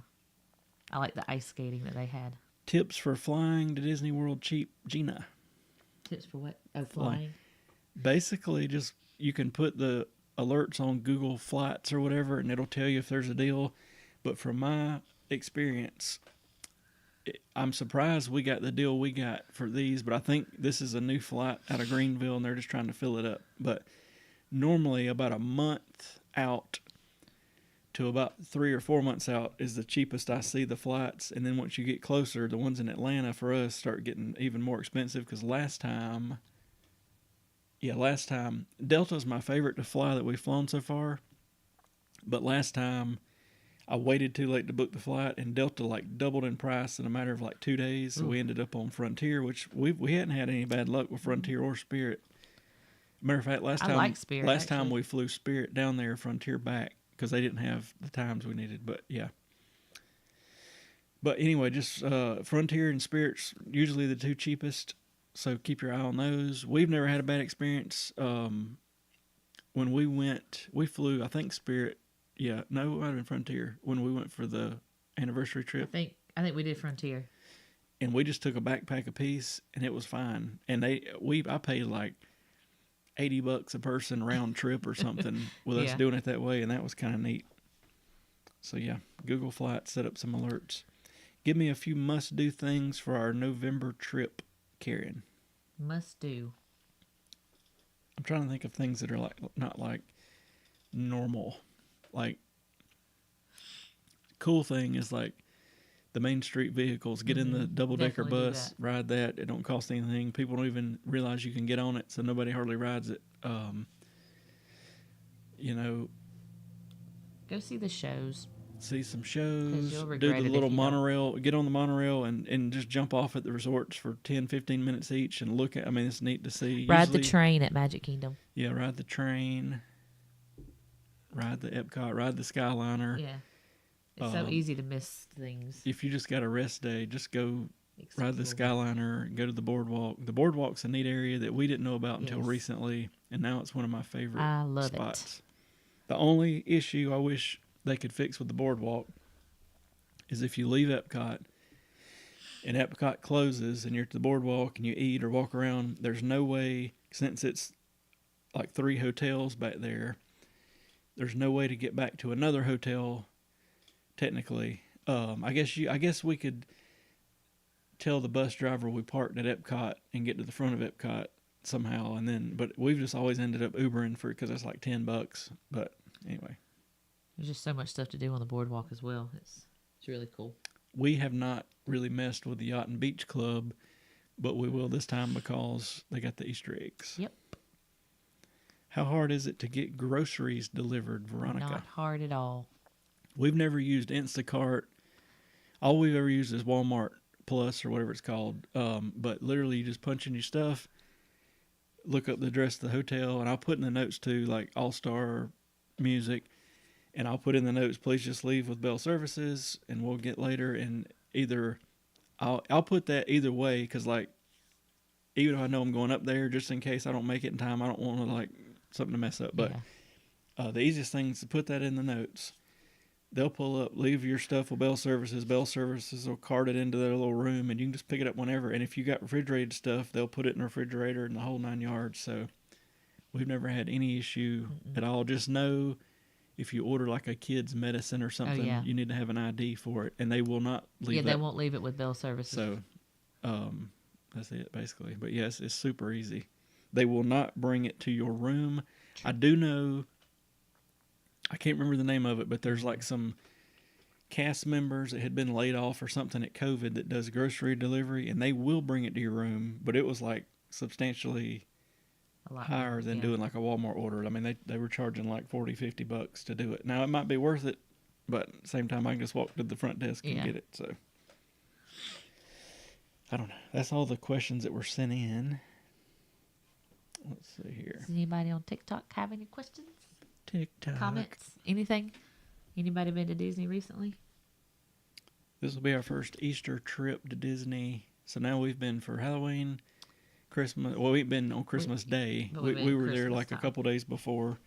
[SPEAKER 2] I like the ice skating that they had.
[SPEAKER 1] Tips for flying to Disney World cheap, Gina.
[SPEAKER 2] Tips for what? Oh, flying.
[SPEAKER 1] Basically, just you can put the alerts on Google Flights or whatever, and it'll tell you if there's a deal. But from my experience, I'm surprised we got the deal we got for these, but I think this is a new flight out of Greenville, and they're just trying to fill it up. But normally about a month out to about 3 or 4 months out is the cheapest I see the flights. And then once you get closer, the ones in Atlanta for us start getting even more expensive, because last time Delta's my favorite to fly that we've flown so far. But last time I waited too late to book the flight, and Delta like doubled in price in a matter of like 2 days. So we ended up on Frontier, which we hadn't had any bad luck with Frontier or Spirit. Matter of fact, last time we flew Spirit down there, Frontier back, because they didn't have the times we needed. But yeah. But anyway, just Frontier and Spirit's usually the 2 cheapest, so keep your eye on those. We've never had a bad experience. When we went, we flew, I think Spirit. Yeah, no, it might have been Frontier when we went for the anniversary trip.
[SPEAKER 2] I think we did Frontier.
[SPEAKER 1] And we just took a backpack apiece, and it was fine. And I paid like $80 a person round trip or something with us doing it that way, and that was kind of neat. So yeah, Google Flights set up some alerts. Give me a few must-do things for our November trip, Karen.
[SPEAKER 2] Must do.
[SPEAKER 1] I'm trying to think of things that are like not like normal. Like, cool thing is like the Main Street vehicles. Get in the double-decker bus, ride that. It don't cost anything. People don't even realize you can get on it, so nobody hardly rides it.
[SPEAKER 2] Go see the shows.
[SPEAKER 1] See some shows.
[SPEAKER 2] You'll
[SPEAKER 1] Do
[SPEAKER 2] regret
[SPEAKER 1] the
[SPEAKER 2] it
[SPEAKER 1] little
[SPEAKER 2] if you don't.
[SPEAKER 1] monorail. Get on the monorail and just jump off at the resorts for 10, 15 minutes each and look at. I mean, it's neat to see.
[SPEAKER 2] Ride the train at Magic Kingdom.
[SPEAKER 1] Yeah, ride the train. Ride the Epcot, ride the Skyliner.
[SPEAKER 2] Yeah. It's so easy to miss things.
[SPEAKER 1] If you just got a rest day, just go ride the Skyliner, go to the boardwalk. The boardwalk's a neat area that we didn't know about until recently, and now it's one of my favorite spots. The only issue I wish they could fix with the boardwalk is if you leave Epcot and Epcot closes and you're at the boardwalk and you eat or walk around, there's no way, since it's like 3 hotels back there, there's no way to get back to another hotel, technically. I guess we could tell the bus driver we parked at Epcot and get to the front of Epcot somehow, but we've just always ended up Ubering because it's like $10. But anyway,
[SPEAKER 2] there's just so much stuff to do on the boardwalk as well. It's really cool.
[SPEAKER 1] We have not really messed with the Yacht and Beach Club, but we will this time because they got the Easter eggs.
[SPEAKER 2] Yep.
[SPEAKER 1] How hard is it to get groceries delivered, Veronica?
[SPEAKER 2] Not hard at all.
[SPEAKER 1] We've never used Instacart. All we've ever used is Walmart Plus or whatever it's called. But literally you just punch in your stuff, look up the address of the hotel, and I'll put in the notes too, like All-Star Music, and I'll put in the notes, please just leave with Bell Services, and we'll get later. And either I'll put that either way, because like even if I know I'm going up there, just in case I don't make it in time, I don't want to like something to mess up. But the easiest thing is to put that in the notes. They'll pull up, leave your stuff with Bell Services. Bell Services will cart it into their little room, and you can just pick it up whenever. And if you got refrigerated stuff, they'll put it in the refrigerator and the whole 9 yards. So we've never had any issue at all. Just know if you order like a kid's medicine or something, you need to have an ID for it, and they will not leave it.
[SPEAKER 2] Yeah, they won't leave it with Bell Services.
[SPEAKER 1] So that's it, basically. But yes, it's super easy. They will not bring it to your room. I do know, I can't remember the name of it, but there's like some cast members that had been laid off or something at COVID that does grocery delivery, and they will bring it to your room, but it was like substantially higher than doing like a Walmart order. I mean, they were charging like $40-$50 to do it. Now, it might be worth it but at the same time, I can just walk to the front desk and
[SPEAKER 2] Yeah.
[SPEAKER 1] get it. So I don't know. That's all the questions that were sent in. Let's see here.
[SPEAKER 2] Does anybody on TikTok have any questions,
[SPEAKER 1] TikTok
[SPEAKER 2] comments, anything? Anybody been to Disney recently?
[SPEAKER 1] This will be our first Easter trip to Disney. So now we've been for Halloween, Christmas. Well, we've been on Christmas Day.
[SPEAKER 2] but
[SPEAKER 1] We
[SPEAKER 2] we've been
[SPEAKER 1] were there
[SPEAKER 2] Christmas
[SPEAKER 1] like
[SPEAKER 2] time.
[SPEAKER 1] a couple days before.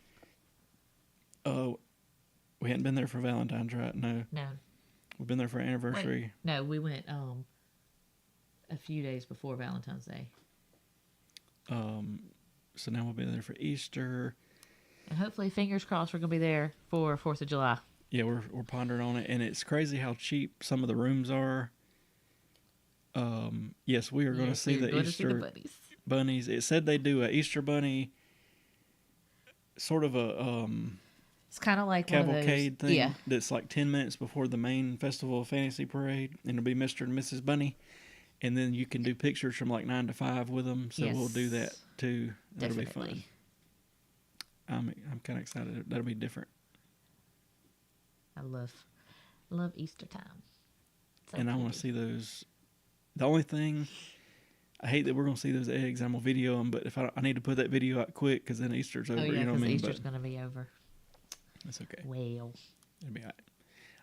[SPEAKER 1] We hadn't been there for Valentine's, right? No.
[SPEAKER 2] No.
[SPEAKER 1] We've been there for anniversary.
[SPEAKER 2] Wait, no, we went a few days before Valentine's Day.
[SPEAKER 1] So now we'll be there for Easter.
[SPEAKER 2] And hopefully, fingers crossed, we're going to be there for 4th of July.
[SPEAKER 1] Yeah, we're pondering on it, and it's crazy how cheap some of the rooms are. Yes, we are going to see the Easter bunnies. It said they do a Easter bunny, sort of a
[SPEAKER 2] It's kind of like
[SPEAKER 1] cavalcade
[SPEAKER 2] one of those,
[SPEAKER 1] thing.
[SPEAKER 2] Yeah.
[SPEAKER 1] That's like 10 minutes before the main Festival of Fantasy parade, and it'll be Mr. and Mrs. Bunny, and then you can do pictures from like 9 to 5 with them. So we'll do that too. That'll
[SPEAKER 2] Definitely.
[SPEAKER 1] be fun. I'm kind of excited. That'll be different.
[SPEAKER 2] I love Easter time. So
[SPEAKER 1] And I want to see those. The only thing, I hate that we're going to see those eggs. I'm going to video them, but if I need to put that video out quick because then Easter's over.
[SPEAKER 2] Oh, yeah,
[SPEAKER 1] You know what I mean?
[SPEAKER 2] Easter's going to be over.
[SPEAKER 1] That's okay.
[SPEAKER 2] Well.
[SPEAKER 1] It'll be all right.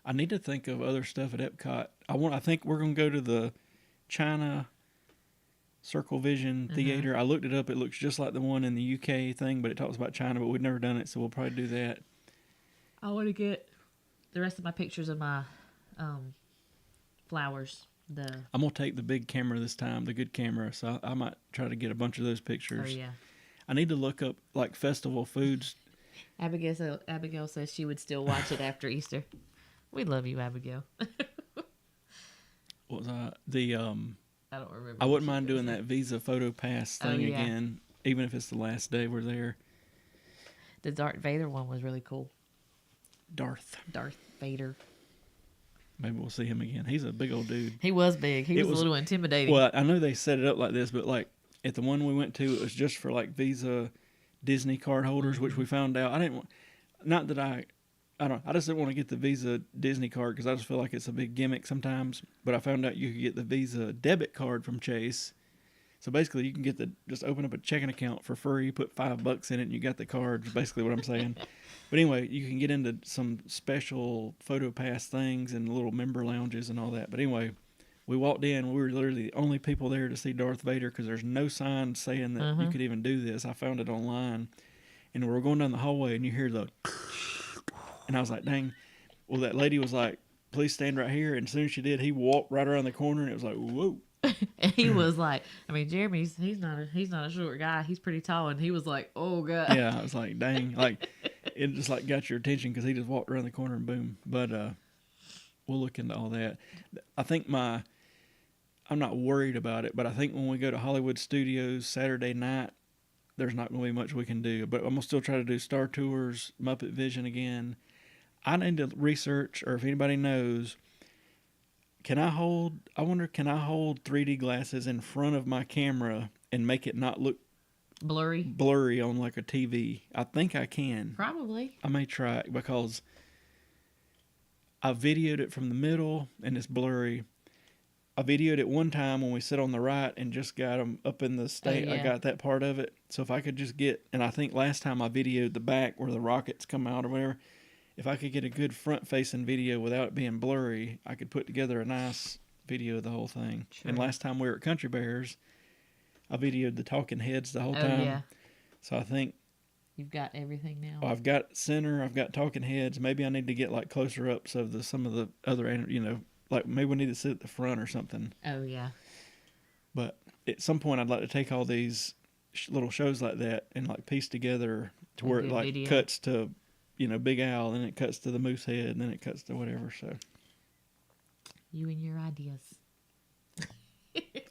[SPEAKER 1] I need to think of other stuff at Epcot. I think we're going to go to the China Circle Vision Theater. I looked it up. It looks just like the one in the UK thing, but it talks about China, but we've never done it, so we'll probably do that.
[SPEAKER 2] I want to get the rest of my pictures of my flowers.
[SPEAKER 1] I'm going to take the big camera this time, the good camera, so I might try to get a bunch of those pictures.
[SPEAKER 2] Oh, yeah.
[SPEAKER 1] I need to look up, like, festival foods.
[SPEAKER 2] Abigail says she would still watch it after Easter. We love you, Abigail.
[SPEAKER 1] What was I
[SPEAKER 2] don't remember.
[SPEAKER 1] I wouldn't mind doing that Visa Photo Pass thing
[SPEAKER 2] yeah.
[SPEAKER 1] again, even if it's the last day we're there.
[SPEAKER 2] The Darth Vader one was really cool.
[SPEAKER 1] Darth
[SPEAKER 2] Vader.
[SPEAKER 1] Maybe we'll see him again. He's a big old dude.
[SPEAKER 2] He was big. He was a little intimidating.
[SPEAKER 1] Well, I know they set it up like this, but like at the one we went to, it was just for like Visa Disney card holders, which we found out. I didn't want, not that I just didn't want to get the Visa Disney card because I just feel like it's a big gimmick sometimes. But I found out you could get the Visa debit card from Chase. So basically, you can get just open up a checking account for free, put $5 in it, and you got the card. Is basically what I'm saying. But anyway, you can get into some special photo pass things and little member lounges and all that. But anyway, we walked in. We were literally the only people there to see Darth Vader because there's no sign saying that you could even do this. I found it online, and we were going down the hallway, and you hear the, and I was like, dang. Well, that lady was like, please stand right here. And as soon as she did, he walked right around the corner, and it was like, whoa.
[SPEAKER 2] And he was like, I mean, Jeremy's he's not a short guy. He's pretty tall, and he was like, oh god.
[SPEAKER 1] Yeah, I was like, dang, like it just like got your attention because he just walked around the corner and boom. But we'll look into all that. I think I'm not worried about it, but I think when we go to Hollywood Studios Saturday night, there's not going to be much we can do. But I'm gonna still try to do Star Tours, Muppet Vision again. I need to research, or if anybody knows. Can I hold 3D glasses in front of my camera and make it not look blurry on like a TV? I think I can.
[SPEAKER 2] Probably.
[SPEAKER 1] I may try it because I videoed it from the middle and it's blurry. I videoed it one time when we sit on the right and just got them up in the state.
[SPEAKER 2] Oh, yeah.
[SPEAKER 1] I got that part of it. So if I could just and I think last time I videoed the back where the rockets come out or whatever. If I could get a good front-facing video without it being blurry, I could put together a nice video of the whole thing.
[SPEAKER 2] Sure.
[SPEAKER 1] And last time we were at Country Bears, I videoed the talking heads the whole time.
[SPEAKER 2] Yeah.
[SPEAKER 1] So I think
[SPEAKER 2] You've got everything now.
[SPEAKER 1] I've got center, I've got talking heads. Maybe I need to get like closer ups of some of the other, like maybe we need to sit at the front or something.
[SPEAKER 2] Oh yeah.
[SPEAKER 1] But at some point, I'd like to take all these little shows like that and like piece together to where it like
[SPEAKER 2] video.
[SPEAKER 1] cuts to. Big Al, and then it cuts to the moose head, and then it cuts to whatever. So,
[SPEAKER 2] You and your ideas.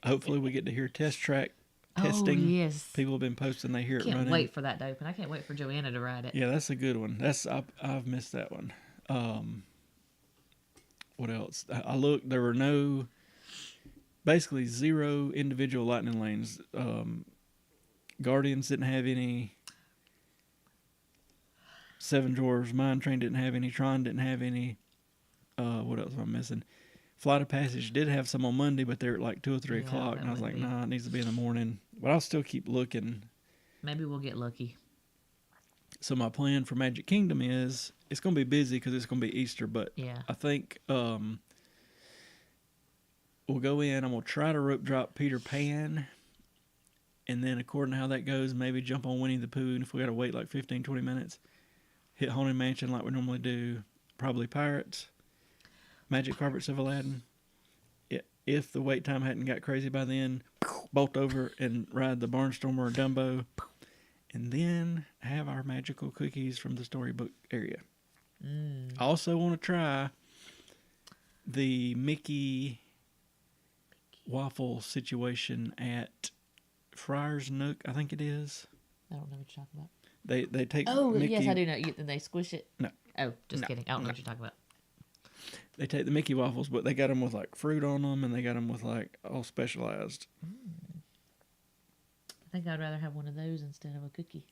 [SPEAKER 1] hopefully, we get to hear test track testing.
[SPEAKER 2] Oh yes.
[SPEAKER 1] People have been posting they hear it
[SPEAKER 2] Can't
[SPEAKER 1] running.
[SPEAKER 2] wait for that to open. I can't wait for Joanna to ride it.
[SPEAKER 1] Yeah, that's a good one. I've missed that one. What else? I looked. There were basically zero individual lightning lanes. Guardians didn't have any. Seven Dwarfs Mine Train didn't have any. Tron didn't have any. What else am I missing? Flight of Passage did have some on Monday, but they're at like 2 or 3
[SPEAKER 2] Yeah,
[SPEAKER 1] o'clock,
[SPEAKER 2] that
[SPEAKER 1] and I was like,
[SPEAKER 2] wouldn't be-
[SPEAKER 1] nah, it needs to be in the morning. But I'll still keep looking.
[SPEAKER 2] Maybe we'll get lucky.
[SPEAKER 1] So my plan for Magic Kingdom is it's going to be busy because it's going to be Easter, but
[SPEAKER 2] Yeah.
[SPEAKER 1] I think we'll go in. I'm going to try to rope drop Peter Pan, and then according to how that goes, maybe jump on Winnie the Pooh, and if we got to wait like 15, 20 minutes, hit Haunted Mansion like we normally do, probably Pirates, Magic Carpets of Aladdin. If the wait time hadn't got crazy by then, bolt over and ride the Barnstormer or Dumbo, and then have our magical cookies from the storybook area. I also want to try the Mickey waffle situation at Friar's Nook, I think it is.
[SPEAKER 2] I don't know what you're talking about.
[SPEAKER 1] They take
[SPEAKER 2] Oh,
[SPEAKER 1] Mickey,
[SPEAKER 2] yes, I do know. Then they squish it.
[SPEAKER 1] No.
[SPEAKER 2] Oh, just
[SPEAKER 1] No.
[SPEAKER 2] kidding. I don't know
[SPEAKER 1] No.
[SPEAKER 2] what you're talking about.
[SPEAKER 1] They take the Mickey waffles, but they got them with like fruit on them, and they got them with like all specialized.
[SPEAKER 2] I think I'd rather have one of those instead of a cookie.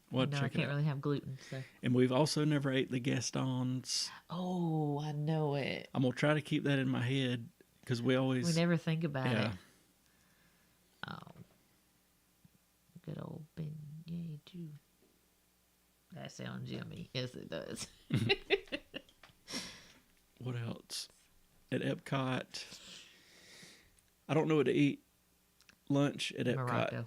[SPEAKER 1] Well,
[SPEAKER 2] No, I
[SPEAKER 1] check it
[SPEAKER 2] can't
[SPEAKER 1] out.
[SPEAKER 2] really have gluten. So.
[SPEAKER 1] And we've also never ate the Gastons.
[SPEAKER 2] Oh, I know it.
[SPEAKER 1] I'm gonna try to keep that in my head because we always
[SPEAKER 2] We never think about
[SPEAKER 1] yeah.
[SPEAKER 2] it. Oh, good old beignet too. That sounds yummy. Yes, it does.
[SPEAKER 1] What else? At Epcot, I don't know what to eat lunch at Epcot.
[SPEAKER 2] Morocco.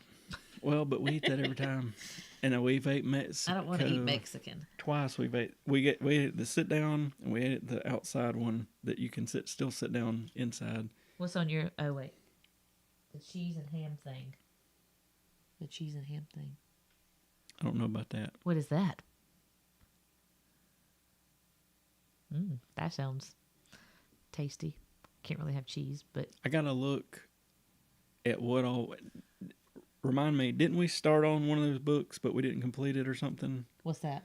[SPEAKER 1] Well, but we eat that every time. And we've ate Mexico.
[SPEAKER 2] I don't want to eat Mexican.
[SPEAKER 1] Twice we ate the sit down, and we ate the outside one that you can still sit down inside.
[SPEAKER 2] What's on your? Oh wait, the cheese and ham thing. The cheese and ham thing.
[SPEAKER 1] I don't know about that.
[SPEAKER 2] What is that? That sounds tasty. Can't really have cheese, but
[SPEAKER 1] I gotta look at what all. Remind me, didn't we start on one of those books, but we didn't complete it or something?
[SPEAKER 2] what's that?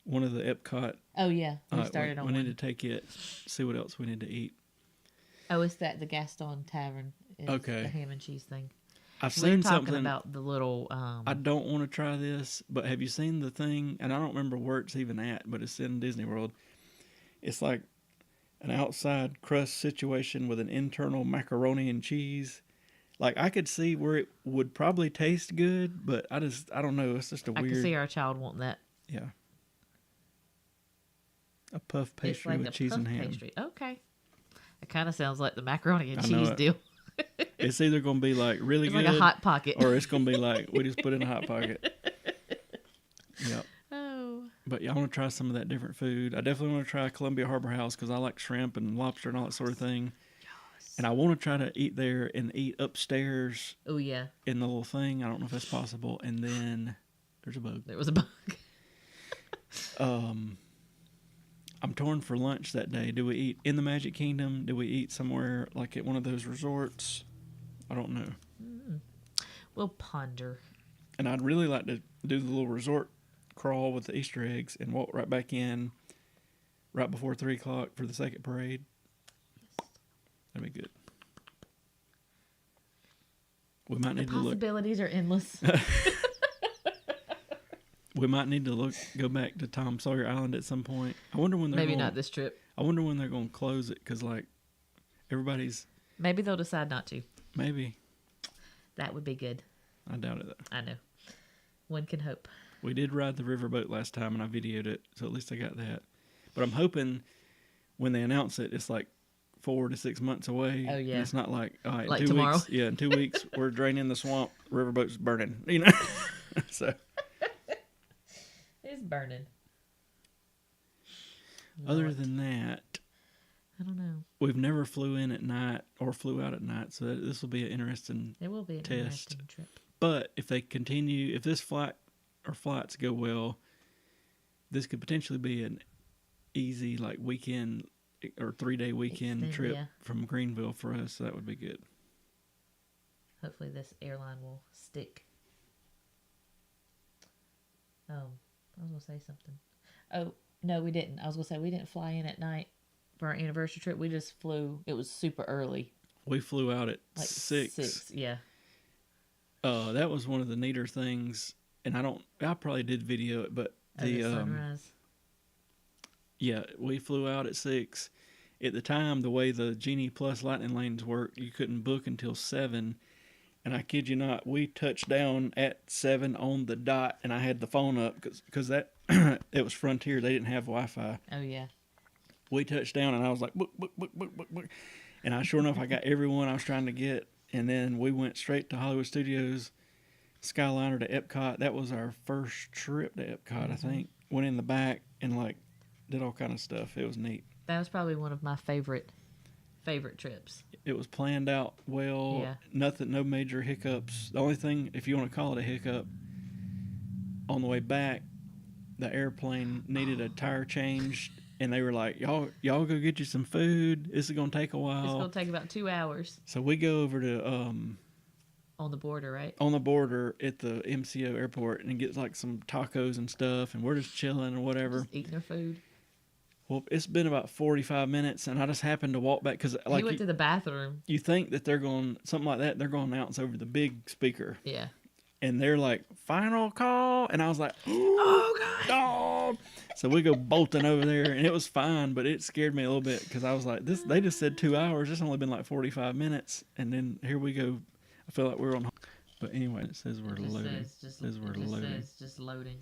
[SPEAKER 1] One of the Epcot.
[SPEAKER 2] Oh yeah, we
[SPEAKER 1] All right,
[SPEAKER 2] started on
[SPEAKER 1] we
[SPEAKER 2] one.
[SPEAKER 1] need to take it. See what else we need to eat.
[SPEAKER 2] Oh, it's the Gaston Tavern. Is
[SPEAKER 1] Okay.
[SPEAKER 2] The ham and cheese thing.
[SPEAKER 1] I've
[SPEAKER 2] We're
[SPEAKER 1] seen
[SPEAKER 2] talking
[SPEAKER 1] something.
[SPEAKER 2] about the little.
[SPEAKER 1] I don't want to try this, but have you seen the thing? And I don't remember where it's even at, but it's in Disney World. It's like an outside crust situation with an internal macaroni and cheese. Like I could see where it would probably taste good, but I don't know. It's just a
[SPEAKER 2] I
[SPEAKER 1] weird.
[SPEAKER 2] can see our child wanting that.
[SPEAKER 1] Yeah. A puff
[SPEAKER 2] It's
[SPEAKER 1] pastry
[SPEAKER 2] like
[SPEAKER 1] with
[SPEAKER 2] a
[SPEAKER 1] cheese
[SPEAKER 2] puff
[SPEAKER 1] and ham.
[SPEAKER 2] pastry. Okay. It kind of sounds like the macaroni and
[SPEAKER 1] I know
[SPEAKER 2] cheese
[SPEAKER 1] it.
[SPEAKER 2] deal.
[SPEAKER 1] It's either going to be like really
[SPEAKER 2] It's
[SPEAKER 1] good,
[SPEAKER 2] like a hot pocket.
[SPEAKER 1] or it's going to be like we just put in a hot pocket. Yep.
[SPEAKER 2] Oh.
[SPEAKER 1] But yeah, I want to try some of that different food. I definitely want to try Columbia Harbor House because I like shrimp and lobster and all that sort of thing.
[SPEAKER 2] Yes.
[SPEAKER 1] And I want to try to eat there and eat upstairs
[SPEAKER 2] Oh yeah.
[SPEAKER 1] in the little thing. I don't know if that's possible. And then there's a bug.
[SPEAKER 2] There was a bug.
[SPEAKER 1] I'm torn for lunch that day. Do we eat in the Magic Kingdom? Do we eat somewhere like at one of those resorts? I don't know.
[SPEAKER 2] We'll ponder.
[SPEAKER 1] And I'd really like to do the little resort crawl with the Easter eggs and walk right back in right before 3 o'clock for the second parade. That'd be good. We might
[SPEAKER 2] The
[SPEAKER 1] need to look.
[SPEAKER 2] possibilities are endless.
[SPEAKER 1] We might need to go back to Tom Sawyer Island at some point. I wonder when they're
[SPEAKER 2] Maybe
[SPEAKER 1] gonna,
[SPEAKER 2] not this trip.
[SPEAKER 1] I wonder when they're going to close it because like everybody's
[SPEAKER 2] Maybe they'll decide not to.
[SPEAKER 1] maybe.
[SPEAKER 2] That would be good.
[SPEAKER 1] I doubt it though.
[SPEAKER 2] I know. One can hope.
[SPEAKER 1] We did ride the riverboat last time and I videoed it, so at least I got that. But I'm hoping when they announce it, it's like 4 to 6 months away.
[SPEAKER 2] Oh, yeah.
[SPEAKER 1] And it's not like, all right,
[SPEAKER 2] Like
[SPEAKER 1] 2
[SPEAKER 2] tomorrow?
[SPEAKER 1] weeks. Yeah, in 2 weeks we're draining the swamp. Riverboat's burning. You know. So
[SPEAKER 2] It's burning.
[SPEAKER 1] other
[SPEAKER 2] Lord.
[SPEAKER 1] than that,
[SPEAKER 2] I don't know.
[SPEAKER 1] we've never flew in at night or flew out at night, so this will be an interesting.
[SPEAKER 2] It will be an
[SPEAKER 1] Test.
[SPEAKER 2] interesting trip.
[SPEAKER 1] But if they continue, if this flight or flights go well, this could potentially be an easy like weekend or 3-day weekend
[SPEAKER 2] Extend,
[SPEAKER 1] trip
[SPEAKER 2] yeah.
[SPEAKER 1] from Greenville for us. So that would be good.
[SPEAKER 2] Hopefully this airline will stick. I was going to say something. Oh, no, we didn't. I was going to say we didn't fly in at night for our anniversary trip. We just flew. It was super early.
[SPEAKER 1] We flew out at
[SPEAKER 2] Like
[SPEAKER 1] 6.
[SPEAKER 2] Yeah.
[SPEAKER 1] That was one of the neater things, and I probably did video it, but
[SPEAKER 2] The sunrise.
[SPEAKER 1] yeah, we flew out at 6, at the time, the way the Genie Plus Lightning lanes work, you couldn't book until 7. And I kid you not, we touched down at 7 on the dot, and I had the phone up because that it was Frontier. They didn't have Wi-Fi.
[SPEAKER 2] Oh yeah.
[SPEAKER 1] We touched down, and I was like, book, book, book, book, book, book. And sure enough, I got everyone I was trying to get. And then we went straight to Hollywood Studios, Skyliner to Epcot. That was our first trip to Epcot, I think. Went in the back and like did all kind of stuff. It was neat.
[SPEAKER 2] That was probably one of my favorite trips.
[SPEAKER 1] It was planned out well.
[SPEAKER 2] Yeah.
[SPEAKER 1] Nothing, no major hiccups. The only thing, if you want to call it a hiccup, on the way back, the airplane needed a tire change, and they were like, "Y'all go get you some food. This is gonna take a while.
[SPEAKER 2] It's gonna take about 2 hours."
[SPEAKER 1] So we go over to
[SPEAKER 2] On the border, right?
[SPEAKER 1] on the border at the MCO airport and get like some tacos and stuff, and we're just chilling or whatever.
[SPEAKER 2] Just eating their food.
[SPEAKER 1] Well, it's been about 45 minutes, and I just happened to walk back because like
[SPEAKER 2] He went to the bathroom.
[SPEAKER 1] you think that they're going something like that. They're going to announce over the big speaker,
[SPEAKER 2] Yeah.
[SPEAKER 1] and they're like, "Final call," and I was like,
[SPEAKER 2] Oh God.
[SPEAKER 1] "Dog!" So we go bolting over there, and it was fine, but it scared me a little bit because I was like, "This." They just said 2 hours. It's only been like 45 minutes, and then here we go. I feel like we're on. But anyway, it says we're loading. Says we're loading.
[SPEAKER 2] Says just loading.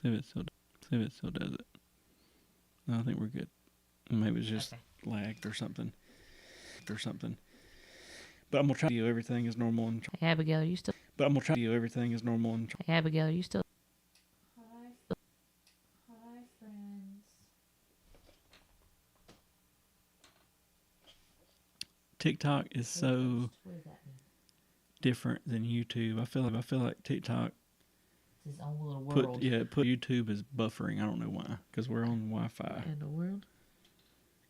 [SPEAKER 1] See if it still does it. No, I think we're good. Maybe it's just lagged or something. But I'm gonna try to do everything as normal and.
[SPEAKER 2] Hey Abigail, are you still?
[SPEAKER 1] But I'm gonna try to do everything as normal and.
[SPEAKER 2] Hey Abigail, are you still? Hi, friends.
[SPEAKER 1] TikTok is so
[SPEAKER 2] What does that mean?
[SPEAKER 1] different than YouTube. I feel like TikTok
[SPEAKER 2] It's his own little world.
[SPEAKER 1] put YouTube as buffering. I don't know why, because we're on Wi-Fi.
[SPEAKER 2] In the world.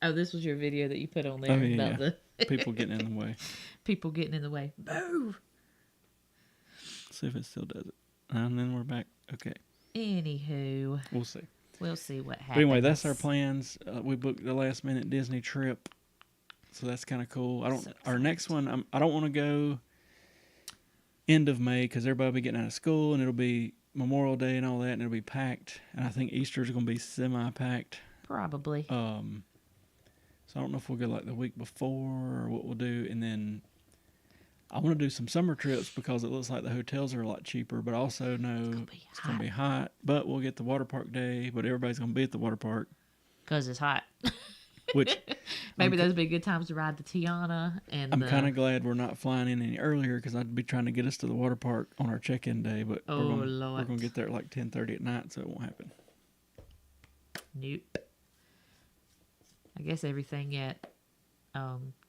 [SPEAKER 2] Oh, this was your video that you put on there
[SPEAKER 1] Oh, yeah,
[SPEAKER 2] about the
[SPEAKER 1] People getting in the way.
[SPEAKER 2] people getting in the way. Move.
[SPEAKER 1] See if it still does it. And then we're back. Okay,
[SPEAKER 2] Anywho,
[SPEAKER 1] we'll see.
[SPEAKER 2] we'll see what happens.
[SPEAKER 1] But anyway, that's our plans. We booked the last minute Disney trip, so that's kind of cool. Our next one, I don't want to go end of May because everybody will be getting out of school and it'll be Memorial Day and all that, and it'll be packed. And I think Easter's going to be semi-packed.
[SPEAKER 2] Probably.
[SPEAKER 1] So I don't know if we'll go like the week before or what we'll do. And then I want to do some summer trips because it looks like the hotels are a lot cheaper, but I also know it's going to be hot. But we'll get the water park day, but everybody's going to be at the water park.
[SPEAKER 2] Because it's hot.
[SPEAKER 1] Which
[SPEAKER 2] maybe those would be good times to ride the Tiana. And
[SPEAKER 1] I'm kind of glad we're not flying in any earlier because I'd be trying to get us to the water park on our check-in day. But we're going to get there at like 10:30 at night, so it won't happen.
[SPEAKER 2] Nope. I guess everything at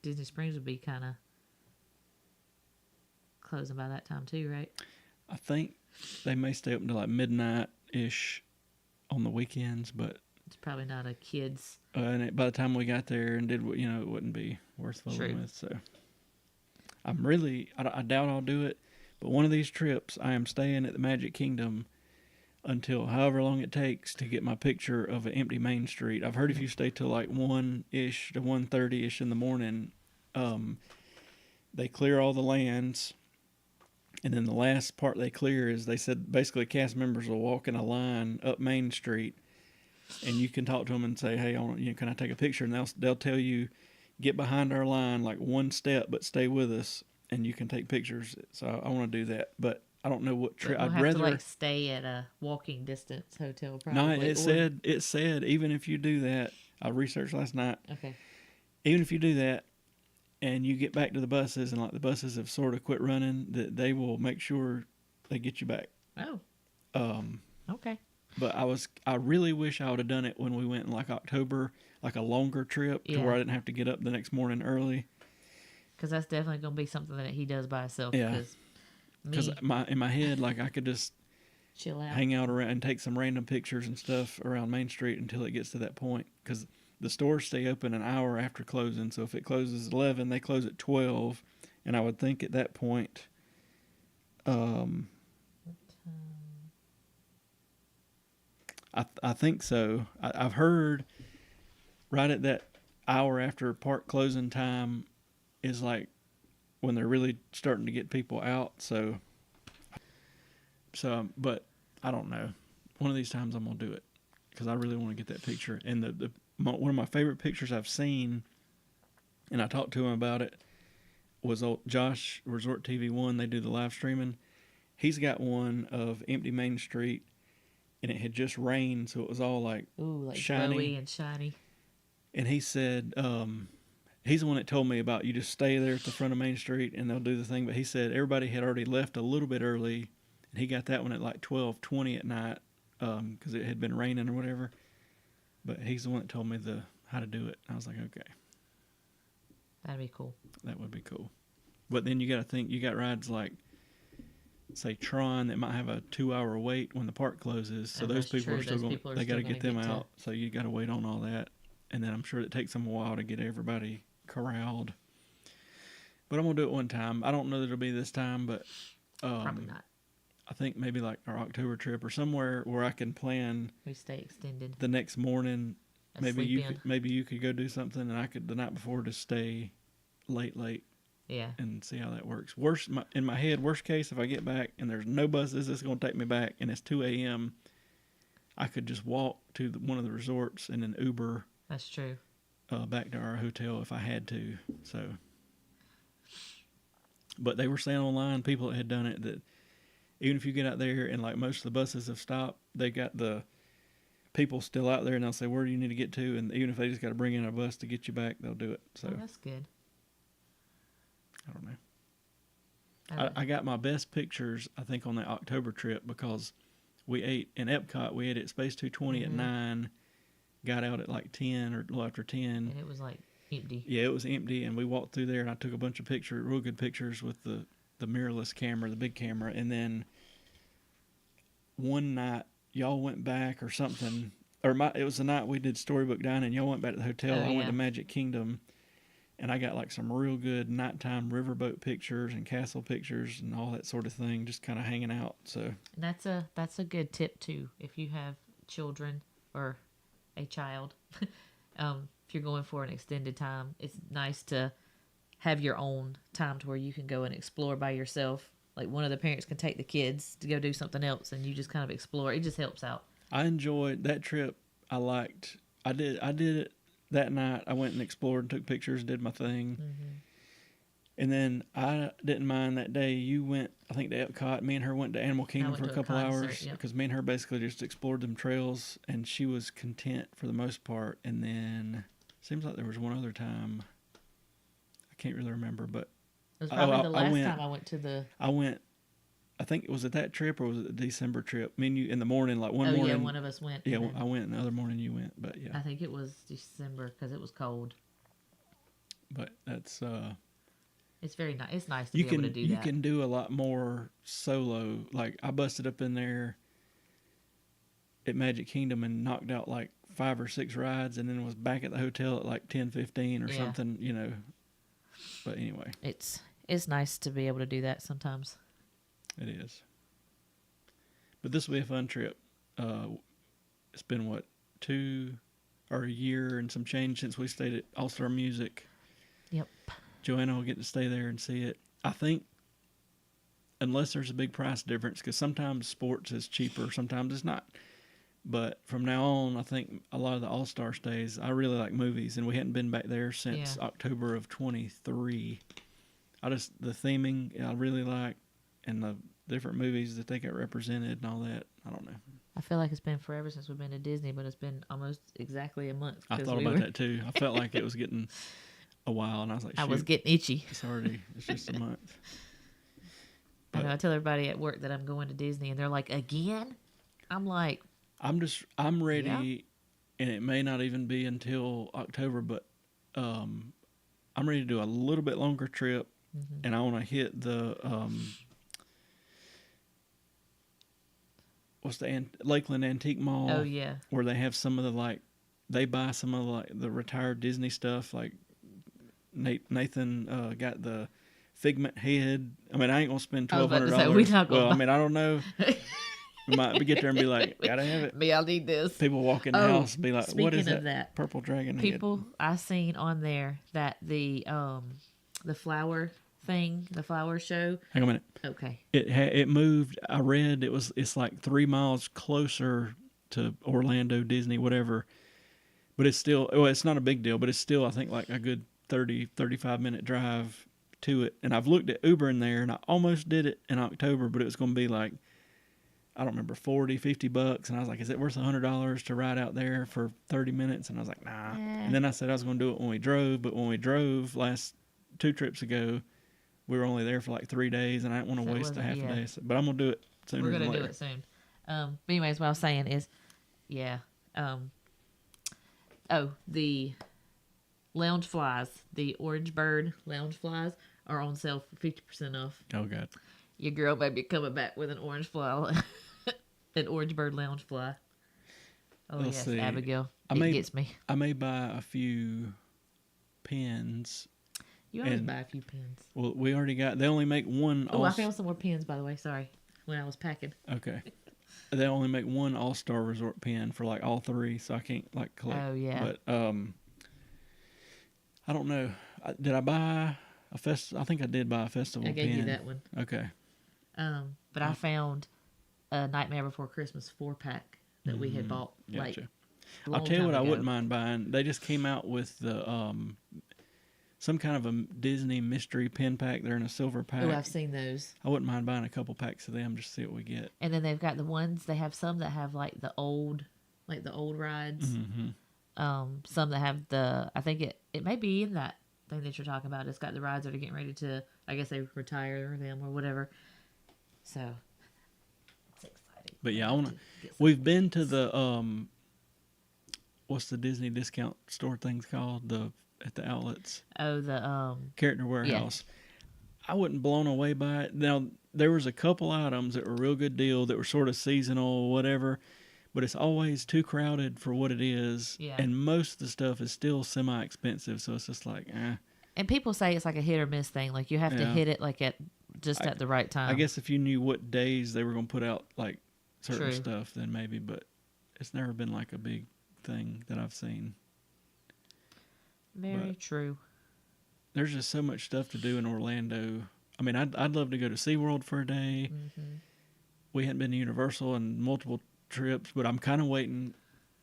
[SPEAKER 2] Disney Springs would be kind of closing by that time too, right?
[SPEAKER 1] I think they may stay open to like midnight-ish on the weekends, but
[SPEAKER 2] it's probably not a kid's.
[SPEAKER 1] And by the time we got there and did, it wouldn't be worth fooling with. So I doubt I'll do it. But one of these trips, I am staying at the Magic Kingdom until however long it takes to get my picture of an empty Main Street. I've heard if you stay till like 1-ish to 1:30-ish in the morning, they clear all the lands. And then the last part they clear is they said basically cast members will walk in a line up Main Street, and you can talk to them and say, "Hey, can I take a picture?" And they'll tell you, "Get behind our line like one step, but stay with us, and you can take pictures." So I want to do that, but I don't know what trip.
[SPEAKER 2] We'll
[SPEAKER 1] I'd
[SPEAKER 2] have
[SPEAKER 1] rather
[SPEAKER 2] to like stay at a walking distance hotel. Probably.
[SPEAKER 1] No, it said even if you do that, I researched last night.
[SPEAKER 2] Okay.
[SPEAKER 1] Even if you do that, and you get back to the buses, and like the buses have sort of quit running, that they will make sure they get you back.
[SPEAKER 2] Oh. Okay.
[SPEAKER 1] But I really wish I would have done it when we went in like October, like a longer trip to where I didn't have to get up the next morning early.
[SPEAKER 2] Because that's definitely going to be something that he does by himself.
[SPEAKER 1] Yeah. Because in my head, like I could just
[SPEAKER 2] chill out,
[SPEAKER 1] hang out around and take some random pictures and stuff around Main Street until it gets to that point. Because the stores stay open an hour after closing. So if it closes at 11, they close at 12. And I would think at that point, I think so. I've heard right at that hour after park closing time is like when they're really starting to get people out. So, but I don't know. One of these times I'm going to do it. because I really want to get that picture. And one of my favorite pictures I've seen, and I talked to him about it, was old Josh Resort TV One. They do the live streaming. He's got one of empty Main Street, and it had just rained, so it was all like
[SPEAKER 2] shiny. Glowy and shiny.
[SPEAKER 1] And he said, he's the one that told me about you just stay there at the front of Main Street and they'll do the thing. But he said everybody had already left a little bit early, and he got that one at like 12:20 at night because it had been raining or whatever. But he's the one that told me how to do it. I was like, okay.
[SPEAKER 2] That'd be cool.
[SPEAKER 1] That would be cool. But then you got to think, you got rides like, say, Tron that might have a 2-hour wait when the park closes. So those people are still going, they got to get them out. So you got to wait on all that. And then I'm sure it takes them a while to get everybody corralled. But I'm going to do it one time. I don't know that it'll be this time, but
[SPEAKER 2] probably not.
[SPEAKER 1] I think maybe like our October trip or somewhere where I can plan.
[SPEAKER 2] We stay extended.
[SPEAKER 1] The next morning, maybe you could go do something, and I could the night before just stay late.
[SPEAKER 2] Yeah.
[SPEAKER 1] And see how that works. In my head, worst case, if I get back and there's no buses that's going to take me back, and it's 2 a.m., I could just walk to one of the resorts and then Uber.
[SPEAKER 2] That's true.
[SPEAKER 1] Back to our hotel if I had to. So, but they were saying online, people that had done it, that even if you get out there and like most of the buses have stopped, they got the people still out there, and they'll say, where do you need to get to? And even if they just got to bring in a bus to get you back, they'll do it. So
[SPEAKER 2] that's good.
[SPEAKER 1] I don't know. I got my best pictures, I think, on that October trip because we ate in Epcot. We ate at Space 220 at 9, got out at like 10 or a little after 10.
[SPEAKER 2] And it was like empty.
[SPEAKER 1] Yeah, it was empty, and we walked through there, and I took a bunch of real good pictures with the mirrorless camera, the big camera. And then one night, y'all went back or something, it was the night we did Storybook Dining. Y'all went back to the hotel. I went to Magic Kingdom. And I got like some real good nighttime riverboat pictures and castle pictures and all that sort of thing, just kind of hanging out. So
[SPEAKER 2] and that's a good tip too, if you have children or a child. If you're going for an extended time, it's nice to have your own time to where you can go and explore by yourself. Like one of the parents can take the kids to go do something else, and you just kind of explore. It just helps out.
[SPEAKER 1] I enjoyed that trip. I liked. I did it. That night, I went and explored, took pictures, did my thing. Mm-hmm. And then I didn't mind that day. You went, I think, to Epcot. Me and her went to Animal Kingdom for a couple hours because me and her basically just explored them trails, and she was content for the most part. And then seems like there was one other time. I can't really remember, but
[SPEAKER 2] it was probably the last time I went to the.
[SPEAKER 1] I went. I think it was at that trip or was it the December trip? Me and you in the morning, like one morning.
[SPEAKER 2] Yeah, one of us went.
[SPEAKER 1] Yeah, I went, and the other morning you went, but yeah.
[SPEAKER 2] I think it was December because it was cold.
[SPEAKER 1] But that's.
[SPEAKER 2] It's very nice. It's nice to be able to do that.
[SPEAKER 1] You can do a lot more solo. Like I busted up in there at Magic Kingdom and knocked out like 5 or 6 rides, and then was back at the hotel at like 10:15 or something, you know. But anyway,
[SPEAKER 2] it's nice to be able to do that sometimes.
[SPEAKER 1] It is. But this will be a fun trip. It's been, what, 2 or a year and some change since we stayed at All-Star Music.
[SPEAKER 2] Yep.
[SPEAKER 1] Joanna will get to stay there and see it. I think, unless there's a big price difference, because sometimes sports is cheaper, sometimes it's not. But from now on, I think a lot of the All-Star stays, I really like movies, and we hadn't been back there since October of 23. The theming I really like, and the different movies that they got represented and all that. I don't know.
[SPEAKER 2] I feel like it's been forever since we've been to Disney, but it's been almost exactly a month.
[SPEAKER 1] I thought about that too. I felt like it was getting a while, and I was like,
[SPEAKER 2] I was getting itchy.
[SPEAKER 1] It's just a month.
[SPEAKER 2] But I tell everybody at work that I'm going to Disney, and they're like, again? I'm like,
[SPEAKER 1] I'm ready, and it may not even be until October, but I'm ready to do a little bit longer trip, and I want to hit the what's the Lakeland Antique Mall?
[SPEAKER 2] Oh yeah,
[SPEAKER 1] where they have some of the they buy some of the retired Disney stuff. Like Nathan got the Figment head. I mean, I ain't gonna spend $1,200. Well, I mean, I don't know. We might get there and be like, gotta have it.
[SPEAKER 2] I'll need this.
[SPEAKER 1] People walk in the house and be like, what is that purple dragon
[SPEAKER 2] People,
[SPEAKER 1] head?
[SPEAKER 2] I seen on there that the flower thing, the flower show.
[SPEAKER 1] Hang on a minute.
[SPEAKER 2] Okay.
[SPEAKER 1] It moved. I read it's like 3 miles closer to Orlando, Disney, whatever. But it's still, well, it's not a big deal, but it's still, I think, like a good 35-minute drive to it. And I've looked at Uber in there, and I almost did it in October, but it was going to be like, I don't remember, 40, $50. And I was like, is it worth $100 to ride out there for 30 minutes? And I was like, nah. And then I said I was going to do it when we drove. But when we drove last 2 trips ago, we were only there for like 3 days, and I didn't want to waste a half a day. So, but I'm going to do it sooner than later.
[SPEAKER 2] We're going to do it soon. But anyways, what I was saying is, yeah. The lounge flies, the Orange Bird lounge flies are on sale for 50% off.
[SPEAKER 1] Oh, God.
[SPEAKER 2] Your girl may be coming back with an orange fly, an Orange Bird lounge fly. Oh,
[SPEAKER 1] Let's
[SPEAKER 2] yes,
[SPEAKER 1] see.
[SPEAKER 2] Abigail.
[SPEAKER 1] I
[SPEAKER 2] It
[SPEAKER 1] may-
[SPEAKER 2] gets me.
[SPEAKER 1] I may buy a few pins.
[SPEAKER 2] You always
[SPEAKER 1] and-
[SPEAKER 2] buy a few pins.
[SPEAKER 1] Well, we already got, they only make one.
[SPEAKER 2] Oh, I found some more pins, by the way. Sorry. When I was packing.
[SPEAKER 1] Okay. They only make one All-Star Resort pin for like all 3, so I can't like collect.
[SPEAKER 2] Oh, yeah.
[SPEAKER 1] But I don't know. Did I buy a I think I did buy a festival
[SPEAKER 2] I
[SPEAKER 1] pin.
[SPEAKER 2] gave you that one.
[SPEAKER 1] Okay.
[SPEAKER 2] But I found a Nightmare Before Christmas 4-pack that we had bought.
[SPEAKER 1] Gotcha.
[SPEAKER 2] Like,
[SPEAKER 1] I'll tell you what I wouldn't mind buying. They just came out with the some kind of a Disney mystery pin pack. They're in a silver pack.
[SPEAKER 2] Oh, I've seen those.
[SPEAKER 1] I wouldn't mind buying a couple packs of them just to see what we get.
[SPEAKER 2] And then they've got the ones, they have some that have like the old rides.
[SPEAKER 1] Mm-hmm.
[SPEAKER 2] Some that have I think it may be in that thing that you're talking about. It's got the rides that are getting ready to, I guess they retire them or whatever. So it's exciting.
[SPEAKER 1] But yeah, we've been to the what's the Disney discount store things called? At the outlets.
[SPEAKER 2] Oh, the
[SPEAKER 1] Character Warehouse. Yeah. I wasn't blown away by it. Now, there was a couple items that were a real good deal that were sort of seasonal, whatever, but it's always too crowded for what it is.
[SPEAKER 2] Yeah.
[SPEAKER 1] And most of the stuff is still semi-expensive, so it's just like, eh.
[SPEAKER 2] And people say it's like a hit or miss thing. Like you have to hit it like at the right time.
[SPEAKER 1] I guess if you knew what days they were going to put out like certain
[SPEAKER 2] True.
[SPEAKER 1] stuff, then maybe, but it's never been like a big thing that I've seen.
[SPEAKER 2] Very true.
[SPEAKER 1] There's just so much stuff to do in Orlando. I mean, I'd love to go to SeaWorld for a day.
[SPEAKER 2] Mm-hmm.
[SPEAKER 1] We hadn't been to Universal in multiple trips, but I'm kind of waiting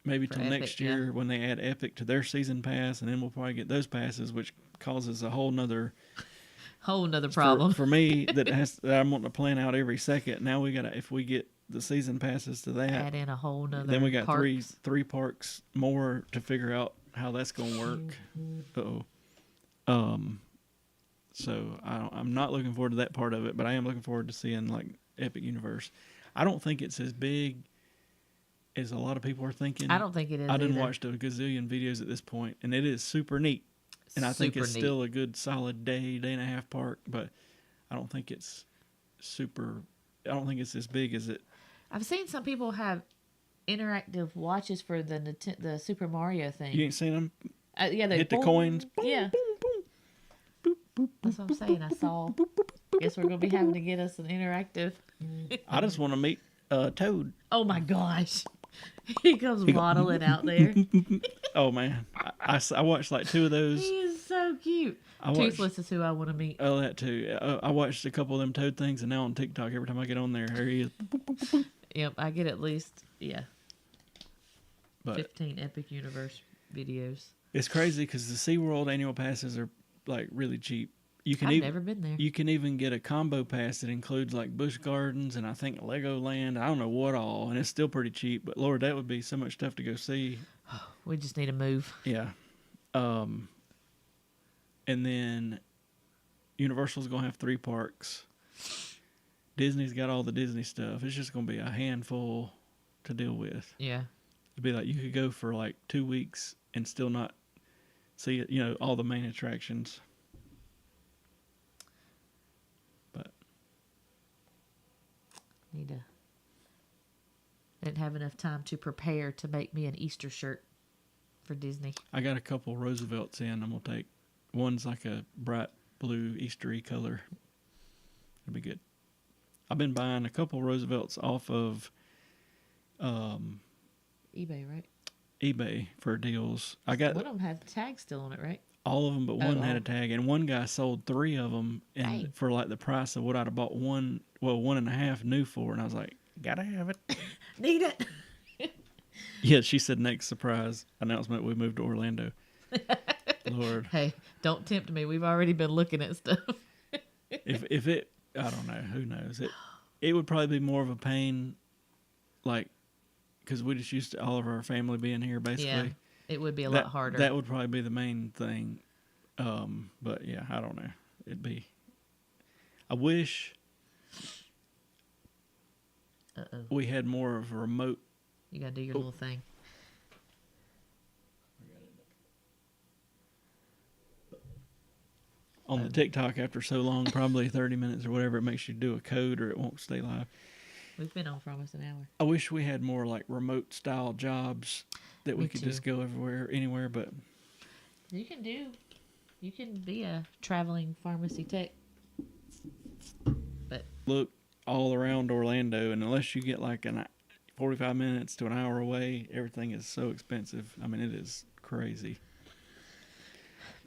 [SPEAKER 1] maybe till next year when they add Epic to their season pass, and then we'll probably get those passes, which causes a whole nother
[SPEAKER 2] problem
[SPEAKER 1] for me that I'm wanting to plan out every second. Now we gotta, if we get the season passes to that,
[SPEAKER 2] add in a whole nother.
[SPEAKER 1] then we got
[SPEAKER 2] parks.
[SPEAKER 1] three parks more to figure out how that's gonna work. So I'm not looking forward to that part of it, but I am looking forward to seeing like Epic Universe. I don't think it's as big as a lot of people are thinking.
[SPEAKER 2] I don't think it is.
[SPEAKER 1] I didn't
[SPEAKER 2] either.
[SPEAKER 1] watch a gazillion videos at this point, and it is super neat. And I think it's still a good solid day and a half park, but I don't think it's I don't think it's as big as it.
[SPEAKER 2] I've seen some people have interactive watches for the Super Mario thing.
[SPEAKER 1] You ain't seen them?
[SPEAKER 2] Yeah, they
[SPEAKER 1] hit the coins. Boom,
[SPEAKER 2] yeah,
[SPEAKER 1] boom, boom. Boop, boop,
[SPEAKER 2] that's what I'm saying. I saw.
[SPEAKER 1] boop, boop, boop, boop,
[SPEAKER 2] Guess we're gonna be having to get us an interactive.
[SPEAKER 1] I just want to meet Toad.
[SPEAKER 2] Oh my gosh, he comes waddling out there.
[SPEAKER 1] Oh man, I watched like 2 of those.
[SPEAKER 2] He is so cute. Toothless is who I want to meet.
[SPEAKER 1] Oh, that too. I watched a couple of them Toad things, and now on TikTok, every time I get on there he is.
[SPEAKER 2] Yep, I get at least
[SPEAKER 1] But
[SPEAKER 2] 15 Epic Universe videos.
[SPEAKER 1] it's crazy because the SeaWorld annual passes are like really cheap.
[SPEAKER 2] I've never been there.
[SPEAKER 1] You can even get a combo pass that includes like Busch Gardens and I think Legoland. I don't know what all, and it's still pretty cheap. But Lord, that would be so much stuff to go see.
[SPEAKER 2] We just need to move.
[SPEAKER 1] Yeah. And then Universal's gonna have 3 parks. Disney's got all the Disney stuff. It's just gonna be a handful to deal with.
[SPEAKER 2] Yeah.
[SPEAKER 1] It'd be like you could go for like 2 weeks and still not see, all the main attractions. But
[SPEAKER 2] Didn't have enough time to prepare to make me an Easter shirt for Disney.
[SPEAKER 1] I got a couple Roosevelts in. I'm gonna take one's like a bright blue Eastery color. It'll be good. I've been buying a couple Roosevelts off of
[SPEAKER 2] eBay, right?
[SPEAKER 1] eBay for deals. I got
[SPEAKER 2] One of them had the tag still on it, right?
[SPEAKER 1] all of them, but one had a tag, and one guy sold 3 of them
[SPEAKER 2] Dang.
[SPEAKER 1] for like the price of what I'd have bought 1.5 new for, and I was like, gotta have it.
[SPEAKER 2] Need it.
[SPEAKER 1] Yeah, she said next surprise announcement we moved to Orlando. Lord,
[SPEAKER 2] Hey, don't tempt me. We've already been looking at stuff.
[SPEAKER 1] if it, I don't know, who knows it would probably be more of a pain, like because we just used to all of our family being here
[SPEAKER 2] Yeah,
[SPEAKER 1] basically.
[SPEAKER 2] it would be a
[SPEAKER 1] That
[SPEAKER 2] lot harder.
[SPEAKER 1] that would probably be the main thing. But yeah, I don't know. It'd be. I wish
[SPEAKER 2] Uh-oh.
[SPEAKER 1] we had more of a remote.
[SPEAKER 2] You got to do your little thing.
[SPEAKER 1] On the TikTok after so long, probably 30 minutes or whatever, it makes you do a code or it won't stay live.
[SPEAKER 2] We've been on for almost an hour.
[SPEAKER 1] I wish we had more like remote style jobs that we
[SPEAKER 2] Me
[SPEAKER 1] could
[SPEAKER 2] too.
[SPEAKER 1] just go everywhere, anywhere, but
[SPEAKER 2] You can be a traveling pharmacy tech. But
[SPEAKER 1] look all around Orlando, and unless you get like 45 minutes to an hour away, everything is so expensive. I mean, it is crazy.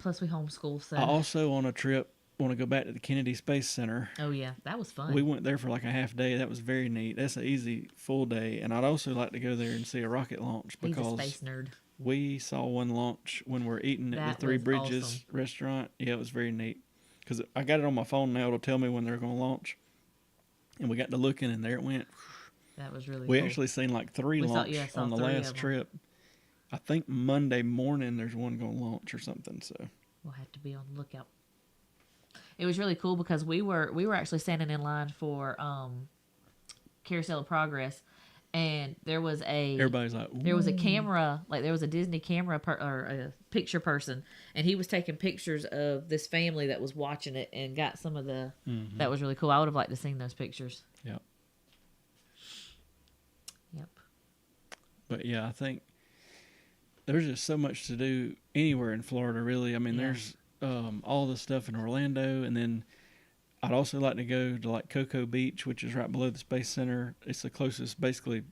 [SPEAKER 2] plus we homeschool, so.
[SPEAKER 1] I also, on a trip, want to go back to the Kennedy Space Center.
[SPEAKER 2] Oh yeah, that was fun.
[SPEAKER 1] We went there for like a half day. That was very neat. That's an easy full day. And I'd also like to go there and see a rocket launch
[SPEAKER 2] He's a
[SPEAKER 1] because
[SPEAKER 2] space nerd.
[SPEAKER 1] we saw one launch when we're eating at
[SPEAKER 2] That
[SPEAKER 1] the Three
[SPEAKER 2] was
[SPEAKER 1] Bridges
[SPEAKER 2] awesome.
[SPEAKER 1] restaurant. Yeah, it was very neat. Because I got it on my phone now to tell me when they're going to launch. And we got to looking, and there it went.
[SPEAKER 2] That was really
[SPEAKER 1] We
[SPEAKER 2] cool.
[SPEAKER 1] actually seen like three launch
[SPEAKER 2] saw
[SPEAKER 1] on the
[SPEAKER 2] 3 of
[SPEAKER 1] last
[SPEAKER 2] them.
[SPEAKER 1] trip. I think Monday morning there's one going to launch or something. So
[SPEAKER 2] We'll have to be on the lookout. It was really cool because we were actually standing in line for Carousel of Progress, and there was
[SPEAKER 1] everybody's like,
[SPEAKER 2] there was a camera, like there was a Disney camera or a picture person, and he was taking pictures of this family that was watching it and got some of the.
[SPEAKER 1] Mm-hmm.
[SPEAKER 2] That was really cool. I would have liked to seen those pictures.
[SPEAKER 1] Yep.
[SPEAKER 2] Yep.
[SPEAKER 1] But yeah, I think there's just so much to do anywhere in Florida, really. I mean,
[SPEAKER 2] Yeah.
[SPEAKER 1] there's all the stuff in Orlando, and then I'd also like to go to like Cocoa Beach, which is right below the Space Center. It's the closest, basically,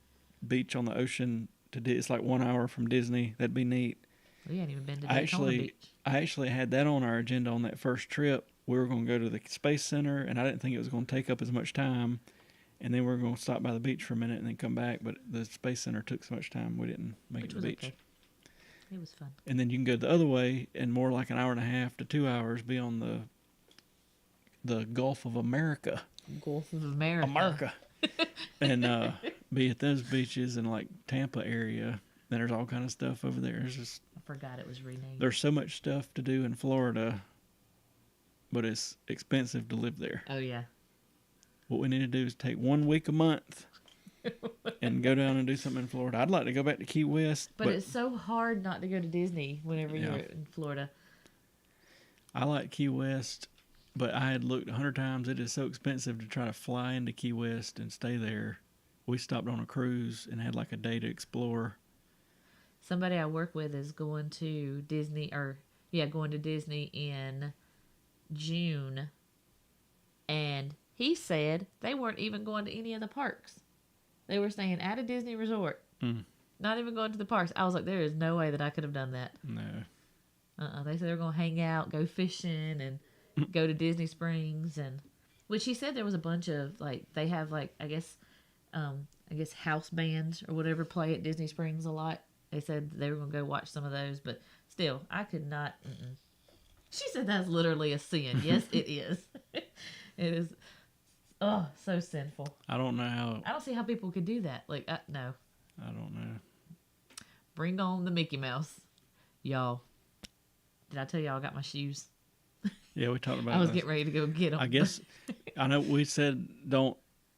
[SPEAKER 1] beach on the ocean to. It's like 1 hour from Disney. That'd be neat.
[SPEAKER 2] We hadn't even been to
[SPEAKER 1] I
[SPEAKER 2] Daytona Beach.
[SPEAKER 1] actually had that on our agenda on that first trip. We were going to go to the Space Center, and I didn't think it was going to take up as much time. And then we were going to stop by the beach for a minute and then come back. But the Space Center took so much time, we didn't make it to the beach.
[SPEAKER 2] Okay. It was fun.
[SPEAKER 1] And then you can go the other way and more like an hour and a half to 2 hours be on the Gulf of America.
[SPEAKER 2] Gulf of America.
[SPEAKER 1] And be at those beaches in like Tampa area. Then there's all kind of stuff over there. It's just
[SPEAKER 2] I forgot it was renamed.
[SPEAKER 1] there's so much stuff to do in Florida, but it's expensive to live there.
[SPEAKER 2] Oh yeah.
[SPEAKER 1] What we need to do is take 1 week a month and go down and do something in Florida. I'd like to go back to Key West,
[SPEAKER 2] But it's so hard not to go to Disney whenever
[SPEAKER 1] Yeah.
[SPEAKER 2] you're in Florida.
[SPEAKER 1] I like Key West, but I had looked 100 times. It is so expensive to try to fly into Key West and stay there. We stopped on a cruise and had like a day to explore.
[SPEAKER 2] Somebody I work with is going to Disney, going to Disney in June. And he said they weren't even going to any of the parks. They were staying at a Disney resort.
[SPEAKER 1] Mm.
[SPEAKER 2] Not even going to the parks. I was like, there is no way that I could have done that.
[SPEAKER 1] No.
[SPEAKER 2] They said they were going to hang out, go fishing, and go to Disney Springs. And which he said there was a bunch of, like, they have, like, I guess house bands or whatever play at Disney Springs a lot. They said they were going to go watch some of those, but still, I could not. She said that's literally a sin. Yes, it is. It is. Oh, so sinful.
[SPEAKER 1] I don't know how.
[SPEAKER 2] I don't see how people could do that. Like, no.
[SPEAKER 1] I don't know.
[SPEAKER 2] Bring on the Mickey Mouse. Y'all. Did I tell y'all I got my shoes?
[SPEAKER 1] Yeah, we talked about
[SPEAKER 2] I was
[SPEAKER 1] that.
[SPEAKER 2] getting ready to go get them.
[SPEAKER 1] I guess, I know we said don't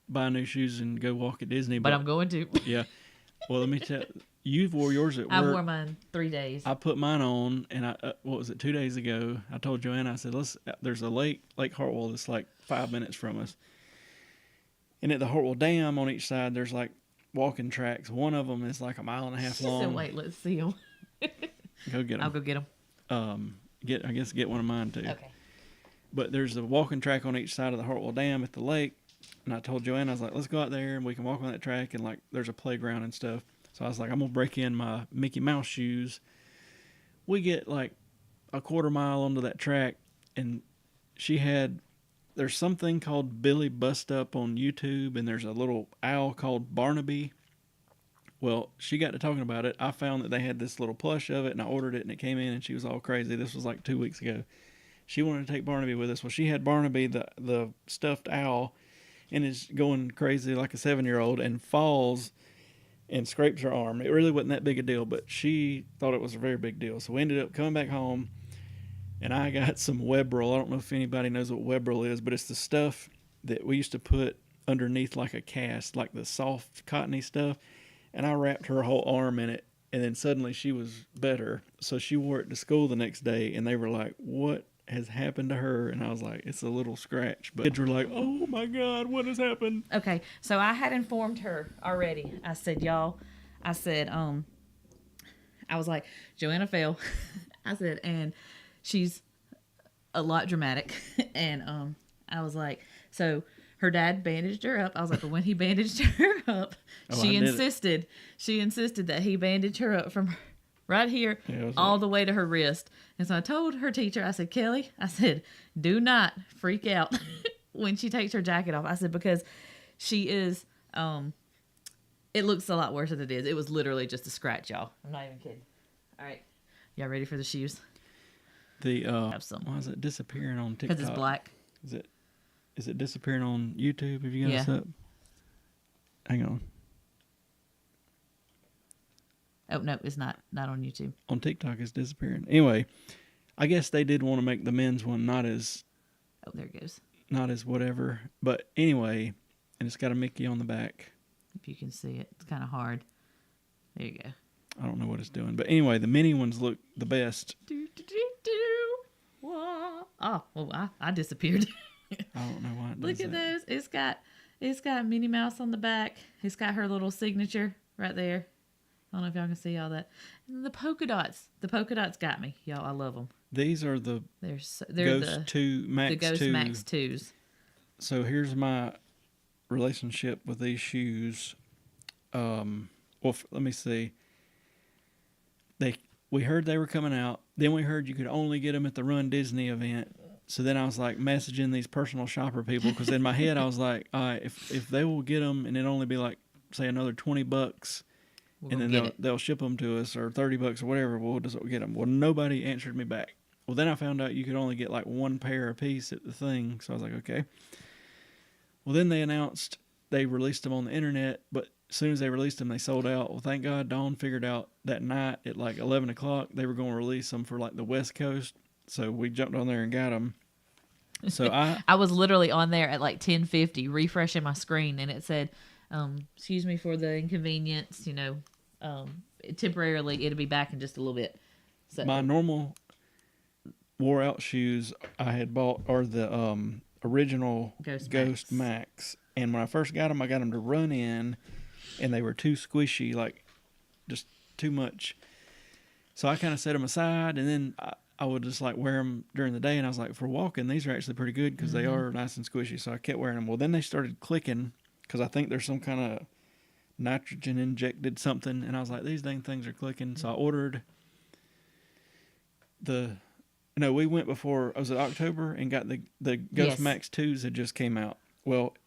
[SPEAKER 1] buy new shoes and go walk at Disney,
[SPEAKER 2] but I'm going to.
[SPEAKER 1] Yeah. Well, let me tell you, wore yours at work.
[SPEAKER 2] I wore mine 3 days.
[SPEAKER 1] I put mine on, and what was it, 2 days ago? I told Joanna, I said, there's a Lake Hartwell that's like 5 minutes from us. And at the Hartwell Dam on each side, there's like walking tracks. One of them is like 1.5 miles
[SPEAKER 2] She
[SPEAKER 1] long.
[SPEAKER 2] said, wait, let's see them.
[SPEAKER 1] Go get them.
[SPEAKER 2] I'll go get them.
[SPEAKER 1] Get one of mine too.
[SPEAKER 2] Okay.
[SPEAKER 1] But there's a walking track on each side of the Hartwell Dam at the lake. And I told Joanna, I was like, let's go out there and we can walk on that track. And like, there's a playground and stuff. So I was like, I'm going to break in my Mickey Mouse shoes. We get like a 1/4 mile onto that track. And there's something called Billy Bust Up on YouTube. And there's a little owl called Barnaby. Well, she got to talking about it. I found that they had this little plush of it, and I ordered it, and it came in, and she was all crazy. This was like 2 weeks ago. She wanted to take Barnaby with us. Well, she had Barnaby, the stuffed owl, and is going crazy like a 7-year-old, and falls and scrapes her arm. It really wasn't that big a deal, but she thought it was a very big deal. So we ended up coming back home, and I got some Webril. I don't know if anybody knows what Webril is, but it's the stuff that we used to put underneath like a cast, like the soft cottony stuff. And I wrapped her whole arm in it, and then suddenly she was better. So she wore it to school the next day, and they were like, "What has happened to her?" And I was like, "It's a little scratch." But kids were like, "Oh my God, what has happened?"
[SPEAKER 2] Okay, so I had informed her already. I said, y'all, I said, I was like, Joanna fell. I said, and she's a lot dramatic. And I was like, so her dad bandaged her up. I was like, but when he bandaged her up, she insisted that he bandaged her up from right here all the way to her wrist. And so I told her teacher, I said, Kelly, I said, do not freak out when she takes her jacket off. I said, because she is, it looks a lot worse than it is. It was literally just a scratch, y'all. I'm not even kidding. All right. Y'all ready for the shoes?
[SPEAKER 1] Have some. Why is it disappearing on TikTok?
[SPEAKER 2] Because it's black.
[SPEAKER 1] Is it disappearing on YouTube? Have you got us up? Hang on.
[SPEAKER 2] Oh, no, it's not on YouTube.
[SPEAKER 1] On TikTok, it's disappearing. Anyway, I guess they did want to make the men's one not as...
[SPEAKER 2] Oh, there it goes.
[SPEAKER 1] Not as whatever. But anyway, and it's got a Mickey on the back.
[SPEAKER 2] If you can see it. It's kind of hard. There you go.
[SPEAKER 1] I don't know what it's doing. But anyway, the mini ones look the best.
[SPEAKER 2] Oh, well, I disappeared.
[SPEAKER 1] I don't know why it does
[SPEAKER 2] Look at
[SPEAKER 1] that.
[SPEAKER 2] those. It's got Minnie Mouse on the back. It's got her little signature right there. I don't know if y'all can see all that. And the polka dots. The polka dots got me. Y'all, I love them.
[SPEAKER 1] These are the
[SPEAKER 2] they're
[SPEAKER 1] Ghost 2 Max 2.
[SPEAKER 2] The Ghost Max 2s.
[SPEAKER 1] So here's my relationship with these shoes. Let me see. We heard they were coming out. Then we heard you could only get them at the Run Disney event. So then I was like messaging these personal shopper people because in my head I was like, all right, if they will get them and it only be like say another $20, and then they'll ship them to us, or $30 or whatever, we'll just get them. Well, nobody answered me back. Well, then I found out you could only get like one pair a piece at the thing. So I was like, okay. Well, then they announced they released them on the internet, but as soon as they released them, they sold out. Well, thank God Dawn figured out that night at like 11 o'clock they were going to release them for like the West Coast. So we jumped on there and got them. So
[SPEAKER 2] I was literally on there at like 10:50 refreshing my screen, and it said, excuse me for the inconvenience, temporarily it'll be back in just a little bit. So
[SPEAKER 1] my normal wore out shoes I had bought are the original Ghost Max. And when I first got them, I got them to run in, and they were too squishy, like just too much. So I kind of set them aside, and then I would just like wear them during the day. And I was like, for walking, these are actually pretty good because they are nice and squishy. So I kept wearing them. Well, then they started clicking because I think there's some kind of nitrogen injected something. And I was like, these dang things are clicking. So I ordered we went before, was it October, and got the Ghost Max 2s that just came out. Well,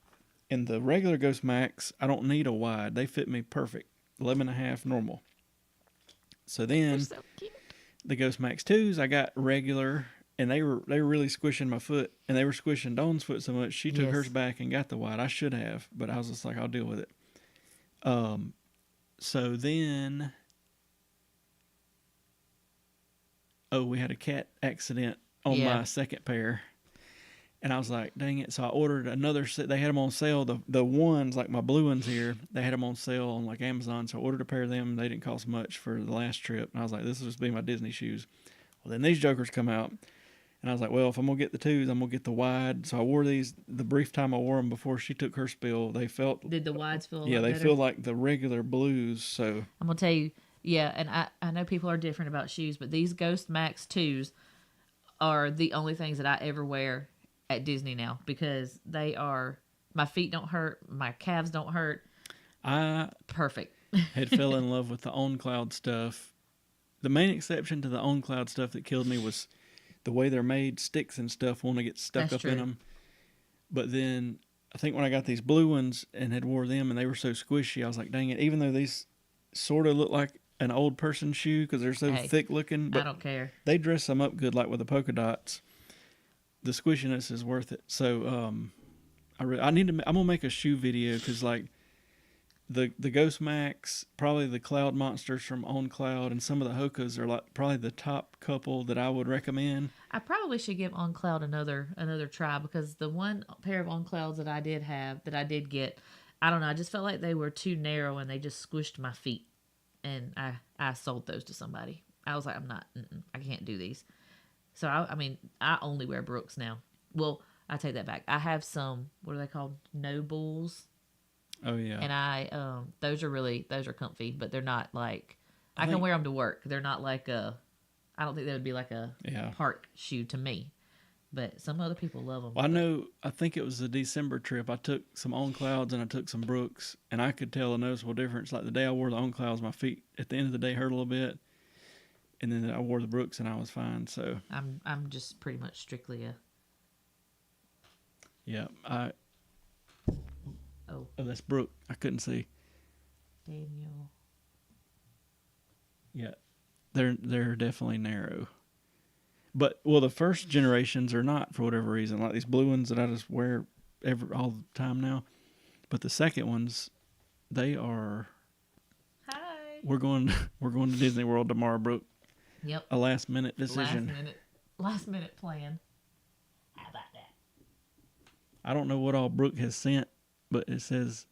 [SPEAKER 1] in the regular Ghost Max, I don't need a wide. They fit me perfect. 11.5 normal. So then
[SPEAKER 2] so cute.
[SPEAKER 1] The Ghost Max 2s, I got regular, and they were really squishing my foot, and they were squishing Dawn's foot so much, she took hers back and got the wide. I should have, but I was just like, I'll deal with it. So then, we had a cat accident on my second pair. And I was like, dang it. So I ordered another set. They had them on sale. The ones, like my blue ones here, they had them on sale on like Amazon. So I ordered a pair of them. They didn't cost much for the last trip. And I was like, this will just be my Disney shoes. Well, then these jokers come out. And I was like, well, if I'm going to get the 2s, I'm going to get the wide. So I wore these the brief time I wore them before she took her spill. They felt...
[SPEAKER 2] Did the wides feel
[SPEAKER 1] Yeah, they
[SPEAKER 2] better?
[SPEAKER 1] feel like the regular blues. So
[SPEAKER 2] I'm going to tell you, and I know people are different about shoes, but these Ghost Max 2s are the only things that I ever wear at Disney now because they are, my feet don't hurt, my calves don't hurt. Perfect.
[SPEAKER 1] Had fell in love with the On Cloud stuff. The main exception to the On Cloud stuff that killed me was the way they're made. Sticks and stuff want to get stuck up in them. But then I think when I got these blue ones and had wore them and they were so squishy, I was like, dang it, even though these sort of look like an old person shoe because they're so
[SPEAKER 2] Hey,
[SPEAKER 1] thick looking.
[SPEAKER 2] I
[SPEAKER 1] But
[SPEAKER 2] don't care.
[SPEAKER 1] they dress them up good, like with the polka dots. The squishiness is worth it. So I need to. I'm gonna make a shoe video because like the Ghost Max, probably the Cloud Monsters from On Cloud, and some of the Hokas are like probably the top couple that I would recommend.
[SPEAKER 2] I probably should give On Cloud another try because the one pair of On Clouds that I did have that I did get, I don't know, I just felt like they were too narrow and they just squished my feet, and I sold those to somebody. I was like, I can't do these. So I mean, I only wear Brooks now. Well, I take that back. I have some. What are they called? Nobles.
[SPEAKER 1] Oh yeah,
[SPEAKER 2] And those are comfy, but they're not like I can
[SPEAKER 1] think-
[SPEAKER 2] wear them to work. They're not like a. I don't think they would be like a
[SPEAKER 1] yeah.
[SPEAKER 2] park shoe to me, but some other people love them.
[SPEAKER 1] Well, I know. I think it was a December trip. I took some On Clouds and I took some Brooks, and I could tell a noticeable difference. Like the day I wore the On Clouds, my feet at the end of the day hurt a little bit, and then I wore the Brooks and I was fine. So
[SPEAKER 2] I'm just pretty much strictly a.
[SPEAKER 1] yeah,
[SPEAKER 2] Oh,
[SPEAKER 1] that's Brooke. I couldn't see.
[SPEAKER 2] Daniel.
[SPEAKER 1] Yeah, they're definitely narrow. But well, the first generations are not for whatever reason. Like these blue ones that I just wear all the time now. But the second ones, they are.
[SPEAKER 2] Hi.
[SPEAKER 1] We're going to Disney World tomorrow, Brooke.
[SPEAKER 2] Yep.
[SPEAKER 1] A last minute decision.
[SPEAKER 2] Last minute plan. How about that?
[SPEAKER 1] I don't know what all Brooke has sent, but it says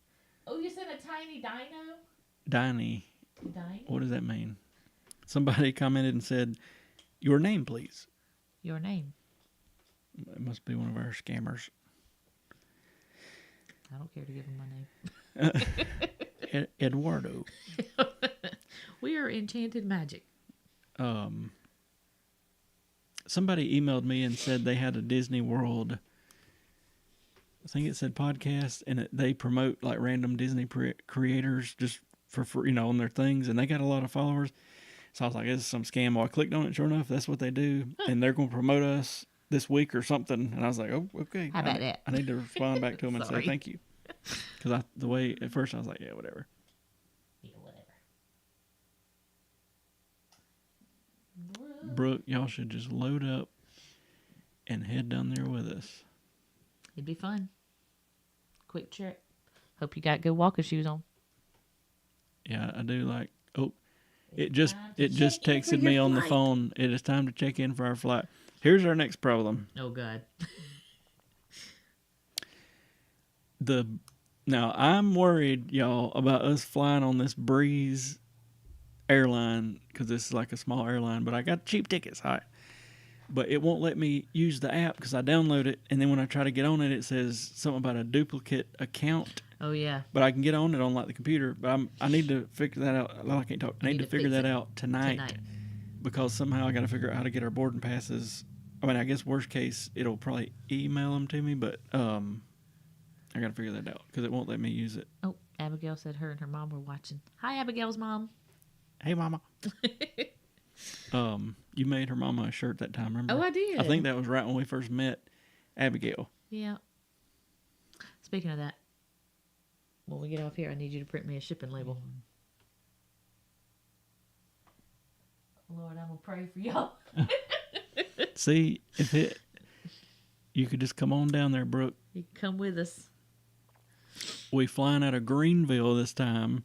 [SPEAKER 2] Oh, you sent a tiny dino?
[SPEAKER 1] Diney.
[SPEAKER 2] Dino?
[SPEAKER 1] What does that mean? Somebody commented and said, "Your name, please."
[SPEAKER 2] Your name.
[SPEAKER 1] It must be one of our scammers.
[SPEAKER 2] I don't care to give him my name.
[SPEAKER 1] Eduardo.
[SPEAKER 2] We are Enchanted Magic.
[SPEAKER 1] Somebody emailed me and said they had a Disney World. I think it said podcast, and they promote like random Disney creators just for on their things, and they got a lot of followers. So I was like, "This is some scam." Well, I clicked on it. Sure enough, that's what they do, and they're going to promote us this week or something. And I was like, "Oh, okay."
[SPEAKER 2] How about that?
[SPEAKER 1] I need to respond back to them and say
[SPEAKER 2] Sorry.
[SPEAKER 1] thank you, because the way at first I was like, "Yeah, whatever."
[SPEAKER 2] Yeah, whatever.
[SPEAKER 1] Brooke, y'all should just load up and head down there with us.
[SPEAKER 2] It'd be fun. Quick trip. Hope you got good walking shoes on.
[SPEAKER 1] Yeah, I do like. Oh, it just
[SPEAKER 2] time to check in for
[SPEAKER 1] texted me
[SPEAKER 2] your
[SPEAKER 1] on the
[SPEAKER 2] flight.
[SPEAKER 1] phone. It is time to check in for our flight. Here's our next problem.
[SPEAKER 2] Oh, God.
[SPEAKER 1] Now I'm worried, y'all, about us flying on this Breeze airline because this is like a small airline. But I got cheap tickets, hi. But it won't let me use the app because I download it, and then when I try to get on it, it says something about a duplicate account.
[SPEAKER 2] Oh, yeah.
[SPEAKER 1] But I can get on it on like the computer. But I need to figure that out. Well, I can't talk. I need to figure
[SPEAKER 2] fix
[SPEAKER 1] that
[SPEAKER 2] it
[SPEAKER 1] out tonight because somehow I got to figure out how to get our boarding passes. I mean, I guess worst case it'll probably email them to me, but I got to figure that out because it won't let me use it.
[SPEAKER 2] Oh, Abigail said her and her mom were watching. Hi, Abigail's mom.
[SPEAKER 1] Hey, mama. You made her mama a shirt that time, remember?
[SPEAKER 2] Oh, I did.
[SPEAKER 1] I think that was right when we first met Abigail.
[SPEAKER 2] Yeah. Speaking of that, when we get off here, I need you to print me a shipping label. Lord, I'm going to pray for y'all.
[SPEAKER 1] See, you could just come on down there, Brooke.
[SPEAKER 2] You can come with us.
[SPEAKER 1] We flying out of Greenville this time,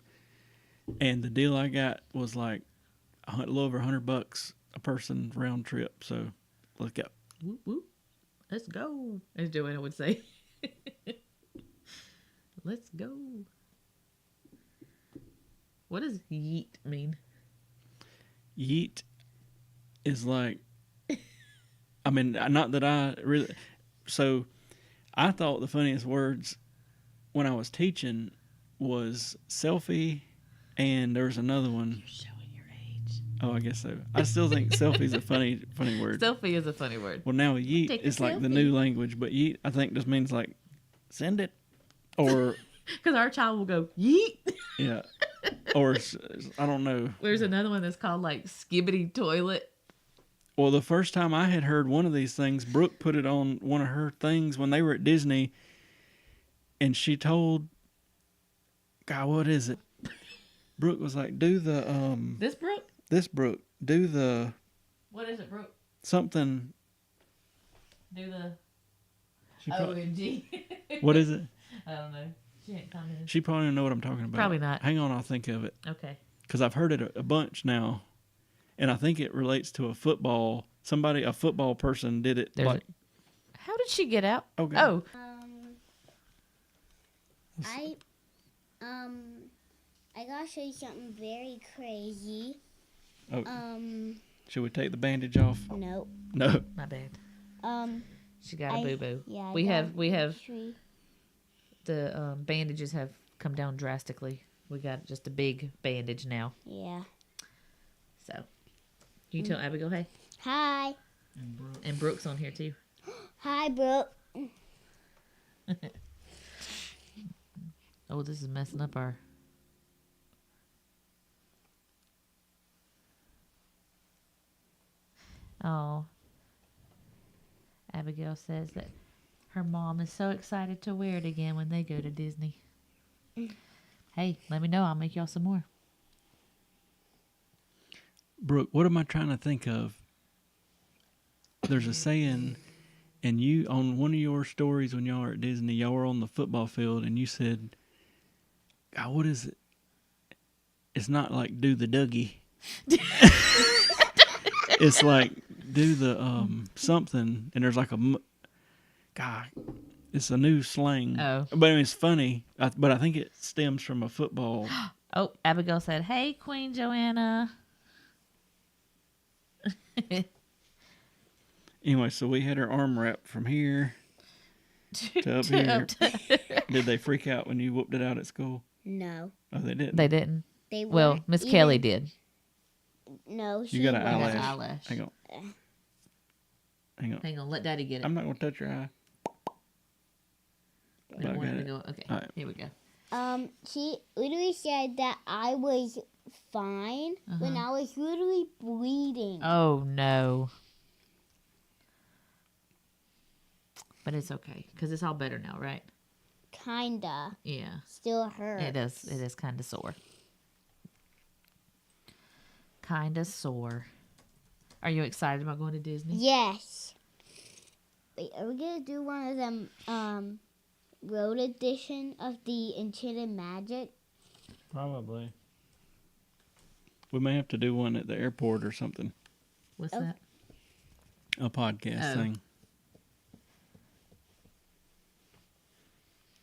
[SPEAKER 1] and the deal I got was like a little over $100 a person round trip. So let's go.
[SPEAKER 2] Whoop, whoop. Let's go, as Joanna would say. Let's go. What does yeet mean?
[SPEAKER 1] Yeet is like, I mean, not that I really. So I thought the funniest words when I was teaching was selfie, and there was another one.
[SPEAKER 2] You're showing your age.
[SPEAKER 1] Oh, I guess so. I still think selfie's a funny word.
[SPEAKER 2] Selfie is a funny word.
[SPEAKER 1] Well, now yeet
[SPEAKER 2] Take a
[SPEAKER 1] is like the
[SPEAKER 2] selfie.
[SPEAKER 1] new language, but yeet I think just means like send it, or
[SPEAKER 2] Because our child will go, yeet.
[SPEAKER 1] yeah, or I don't know.
[SPEAKER 2] There's another one that's called like skibbity toilet.
[SPEAKER 1] Well, the first time I had heard one of these things, Brooke put it on one of her things when they were at Disney, and she told, God, what is it? Brooke was like, do the
[SPEAKER 2] This Brooke?
[SPEAKER 1] this Brooke, do the
[SPEAKER 2] What is it, Brooke?
[SPEAKER 1] something.
[SPEAKER 2] Do the
[SPEAKER 1] She pro-
[SPEAKER 2] OMG.
[SPEAKER 1] what is it?
[SPEAKER 2] I don't know. She ain't commented.
[SPEAKER 1] She probably don't know what I'm talking about.
[SPEAKER 2] Probably not.
[SPEAKER 1] Hang on, I'll think of it.
[SPEAKER 2] Okay.
[SPEAKER 1] Because I've heard it a bunch now, and I think it relates to a football. A football person did it.
[SPEAKER 2] How did she get out?
[SPEAKER 1] Okay.
[SPEAKER 2] Oh.
[SPEAKER 3] I gotta show you something very crazy.
[SPEAKER 1] Oh. Should we take the bandage off?
[SPEAKER 3] No.
[SPEAKER 1] No.
[SPEAKER 2] My bad. She got a boo boo.
[SPEAKER 3] Yeah.
[SPEAKER 2] We have the bandages have come down drastically. We got just a big bandage now.
[SPEAKER 3] Yeah.
[SPEAKER 2] So, can you tell Abigail hey?
[SPEAKER 3] Hi.
[SPEAKER 2] And Brooke's on here too.
[SPEAKER 3] Hi, Brooke.
[SPEAKER 2] Oh, this is messing up our. Oh. Abigail says that her mom is so excited to wear it again when they go to Disney. Hey, let me know. I'll make y'all some more.
[SPEAKER 1] Brooke, what am I trying to think of? There's a saying, and you, on one of your stories when y'all were at Disney, y'all were on the football field, and you said, God, what is it? It's not like do the Dougie. It's like do the something, and there's like God, it's a new slang.
[SPEAKER 2] Oh.
[SPEAKER 1] But I mean, it's funny, but I think it stems from a football.
[SPEAKER 2] Oh, Abigail said, hey, Queen Joanna.
[SPEAKER 1] Anyway, so we had her arm wrapped from here to up here. Did they freak out when you whooped it out at school?
[SPEAKER 3] No.
[SPEAKER 1] Oh, they didn't.
[SPEAKER 2] They didn't.
[SPEAKER 3] They
[SPEAKER 2] Well,
[SPEAKER 3] weren't
[SPEAKER 2] Miss
[SPEAKER 3] even-
[SPEAKER 2] Kelly did.
[SPEAKER 3] No, she
[SPEAKER 1] You got an
[SPEAKER 3] wasn't.
[SPEAKER 1] eyelash.
[SPEAKER 2] eyelash.
[SPEAKER 1] Hang on. Hang on.
[SPEAKER 2] Hang on, let Daddy get it.
[SPEAKER 1] I'm not going to touch your eye.
[SPEAKER 2] We don't
[SPEAKER 1] I
[SPEAKER 2] want
[SPEAKER 1] got
[SPEAKER 2] it
[SPEAKER 1] it.
[SPEAKER 2] to go. Okay,
[SPEAKER 1] All right.
[SPEAKER 2] here we go.
[SPEAKER 3] She literally said that I was fine when I was literally bleeding.
[SPEAKER 2] Oh, no. But it's okay, because it's all better now, right?
[SPEAKER 3] Kinda.
[SPEAKER 2] Yeah.
[SPEAKER 3] Still hurts.
[SPEAKER 2] It is. It is kind of sore. Kind of sore. Are you excited about going to Disney?
[SPEAKER 3] Yes. Wait, are we gonna do one of them road edition of the Enchanted Magic?
[SPEAKER 1] Probably. We may have to do one at the airport or something.
[SPEAKER 2] What's
[SPEAKER 3] Oh.
[SPEAKER 2] that?
[SPEAKER 1] A podcast
[SPEAKER 2] Oh.
[SPEAKER 1] thing.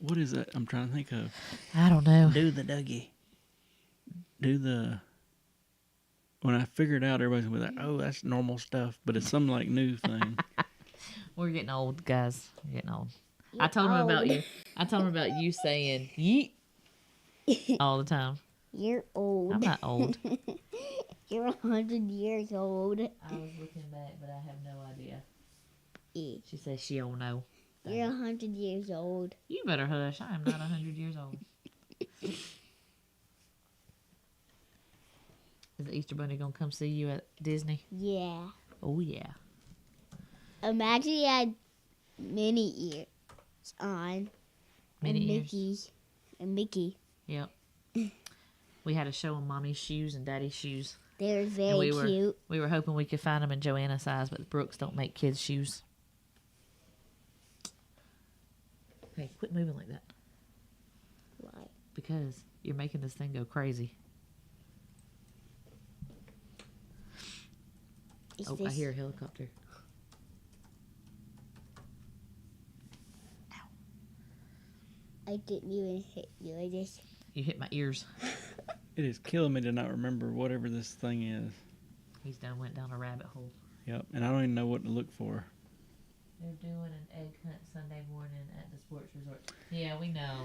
[SPEAKER 1] What is that? I'm trying to think of.
[SPEAKER 2] I don't know.
[SPEAKER 1] Do the Dougie. Do the. When I figure it out, everybody's going to be like, oh, that's normal stuff. But it's some like new thing.
[SPEAKER 2] We're getting old, guys. We're getting old. I
[SPEAKER 3] You're
[SPEAKER 2] told him about
[SPEAKER 3] old.
[SPEAKER 2] you. I told him about you saying yeet all the time.
[SPEAKER 3] You're old.
[SPEAKER 2] I'm not old.
[SPEAKER 3] You're 100 years old.
[SPEAKER 2] I was looking back, but I have no idea.
[SPEAKER 3] Yeah.
[SPEAKER 2] She says she don't know.
[SPEAKER 3] You're 100 years old.
[SPEAKER 2] You better hush. I am not 100 years old. Is the Easter Bunny gonna come see you at Disney?
[SPEAKER 3] Yeah.
[SPEAKER 2] Oh yeah.
[SPEAKER 3] Imagine you had mini ears on.
[SPEAKER 2] Mini
[SPEAKER 3] and
[SPEAKER 2] ears.
[SPEAKER 3] Mickey.
[SPEAKER 2] Yep. We had a show on Mommy's shoes and Daddy's shoes.
[SPEAKER 3] They're
[SPEAKER 2] And
[SPEAKER 3] very cute.
[SPEAKER 2] we were hoping we could find them in Joanna's size, but Brooks don't make kids' shoes. Hey, quit moving like that.
[SPEAKER 3] Why?
[SPEAKER 2] Because you're making this thing go crazy.
[SPEAKER 3] Is
[SPEAKER 2] Oh, I
[SPEAKER 3] this-
[SPEAKER 2] hear a helicopter.
[SPEAKER 3] I didn't even hit you. I just.
[SPEAKER 2] You hit my ears.
[SPEAKER 1] It is killing me to not remember whatever this thing is.
[SPEAKER 2] He's went down a rabbit hole.
[SPEAKER 1] Yep. And I don't even know what to look for.
[SPEAKER 2] They're doing an egg hunt Sunday morning at the sports resort. Yeah, we know.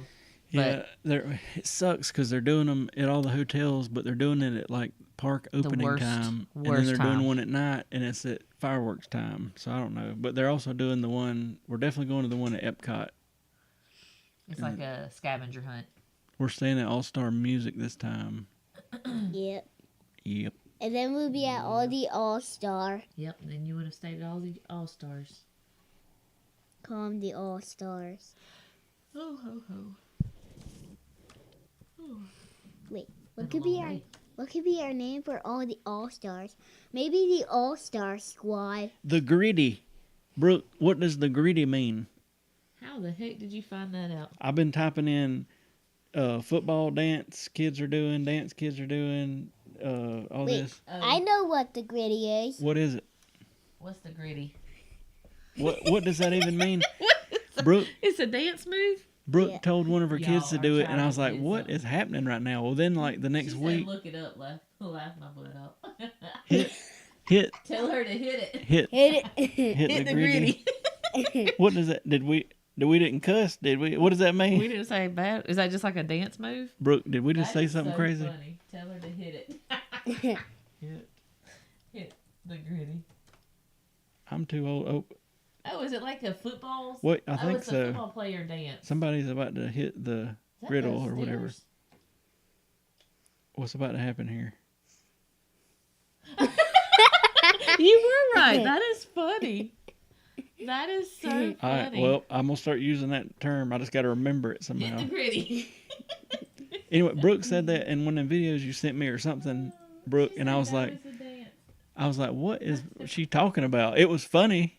[SPEAKER 1] Yeah, it sucks because they're doing them at all the hotels, but they're doing it at like park opening
[SPEAKER 2] worst-
[SPEAKER 1] time, and then
[SPEAKER 2] worst
[SPEAKER 1] they're
[SPEAKER 2] time.
[SPEAKER 1] doing one at night, and it's at fireworks time. So I don't know, but they're also doing the one. We're definitely going to the one at Epcot.
[SPEAKER 2] It's like a scavenger hunt.
[SPEAKER 1] We're staying at All Star Music this time.
[SPEAKER 3] Yep.
[SPEAKER 1] Yep.
[SPEAKER 3] And then we'll be at all the All-Star.
[SPEAKER 2] Yep, and then you would have stayed at all the All-Stars.
[SPEAKER 3] Call them the All-Stars.
[SPEAKER 2] Oh, ho, ho.
[SPEAKER 3] Wait. What
[SPEAKER 2] Been
[SPEAKER 3] could
[SPEAKER 2] a
[SPEAKER 3] be
[SPEAKER 2] long
[SPEAKER 3] our
[SPEAKER 2] day.
[SPEAKER 3] What could be our name for all the All-Stars? Maybe the All-Star Squad.
[SPEAKER 1] The gritty. Brooke, what does the gritty mean?
[SPEAKER 2] How the heck did you find that out?
[SPEAKER 1] I've been typing in football dance kids are doing, all
[SPEAKER 3] Wait.
[SPEAKER 1] this.
[SPEAKER 3] I know what the gritty is.
[SPEAKER 1] What is it?
[SPEAKER 2] What's the gritty?
[SPEAKER 1] What does that even mean? Brooke
[SPEAKER 2] It's a dance move.
[SPEAKER 3] Yeah.
[SPEAKER 1] told one of her kids to
[SPEAKER 2] Y'all
[SPEAKER 1] do
[SPEAKER 2] are
[SPEAKER 1] it, and I was
[SPEAKER 2] trying
[SPEAKER 1] like,
[SPEAKER 2] to
[SPEAKER 1] "What
[SPEAKER 2] do
[SPEAKER 1] is happening right now?" Well, then like the next
[SPEAKER 2] She
[SPEAKER 1] week,
[SPEAKER 2] said, "Look it up." Laugh my butt out.
[SPEAKER 1] hit
[SPEAKER 2] Tell her to hit it.
[SPEAKER 1] hit
[SPEAKER 3] Hit it.
[SPEAKER 1] hit the gritty.
[SPEAKER 2] gritty.
[SPEAKER 1] What does that? Did we didn't cuss? Did we? What does that mean?
[SPEAKER 2] We didn't say bad. Is that just like a dance move?
[SPEAKER 1] Brooke, did we just
[SPEAKER 2] That
[SPEAKER 1] say
[SPEAKER 2] is
[SPEAKER 1] something
[SPEAKER 2] so
[SPEAKER 1] crazy?
[SPEAKER 2] Funny. Tell her to hit it.
[SPEAKER 1] Hit.
[SPEAKER 2] Hit the gritty.
[SPEAKER 1] I'm too old. Oh,
[SPEAKER 2] Oh, is it like a football?
[SPEAKER 1] what? I think
[SPEAKER 2] it's a
[SPEAKER 1] so.
[SPEAKER 2] football player dance.
[SPEAKER 1] Somebody's about to hit the
[SPEAKER 2] Is that
[SPEAKER 1] griddle
[SPEAKER 2] the
[SPEAKER 1] or whatever.
[SPEAKER 2] Steelers?
[SPEAKER 1] What's about to happen here?
[SPEAKER 2] You were right. That is funny. That is so funny.
[SPEAKER 1] All right. Well, I'm gonna start using that term. I just got to remember it
[SPEAKER 2] hit
[SPEAKER 1] somehow.
[SPEAKER 2] the gritty.
[SPEAKER 1] Anyway, Brooke said that in one of the videos you sent me or something, Brooke,
[SPEAKER 2] She
[SPEAKER 1] and I
[SPEAKER 2] said
[SPEAKER 1] was
[SPEAKER 2] that
[SPEAKER 1] like,
[SPEAKER 2] was a dance.
[SPEAKER 1] what is she talking about? It was funny,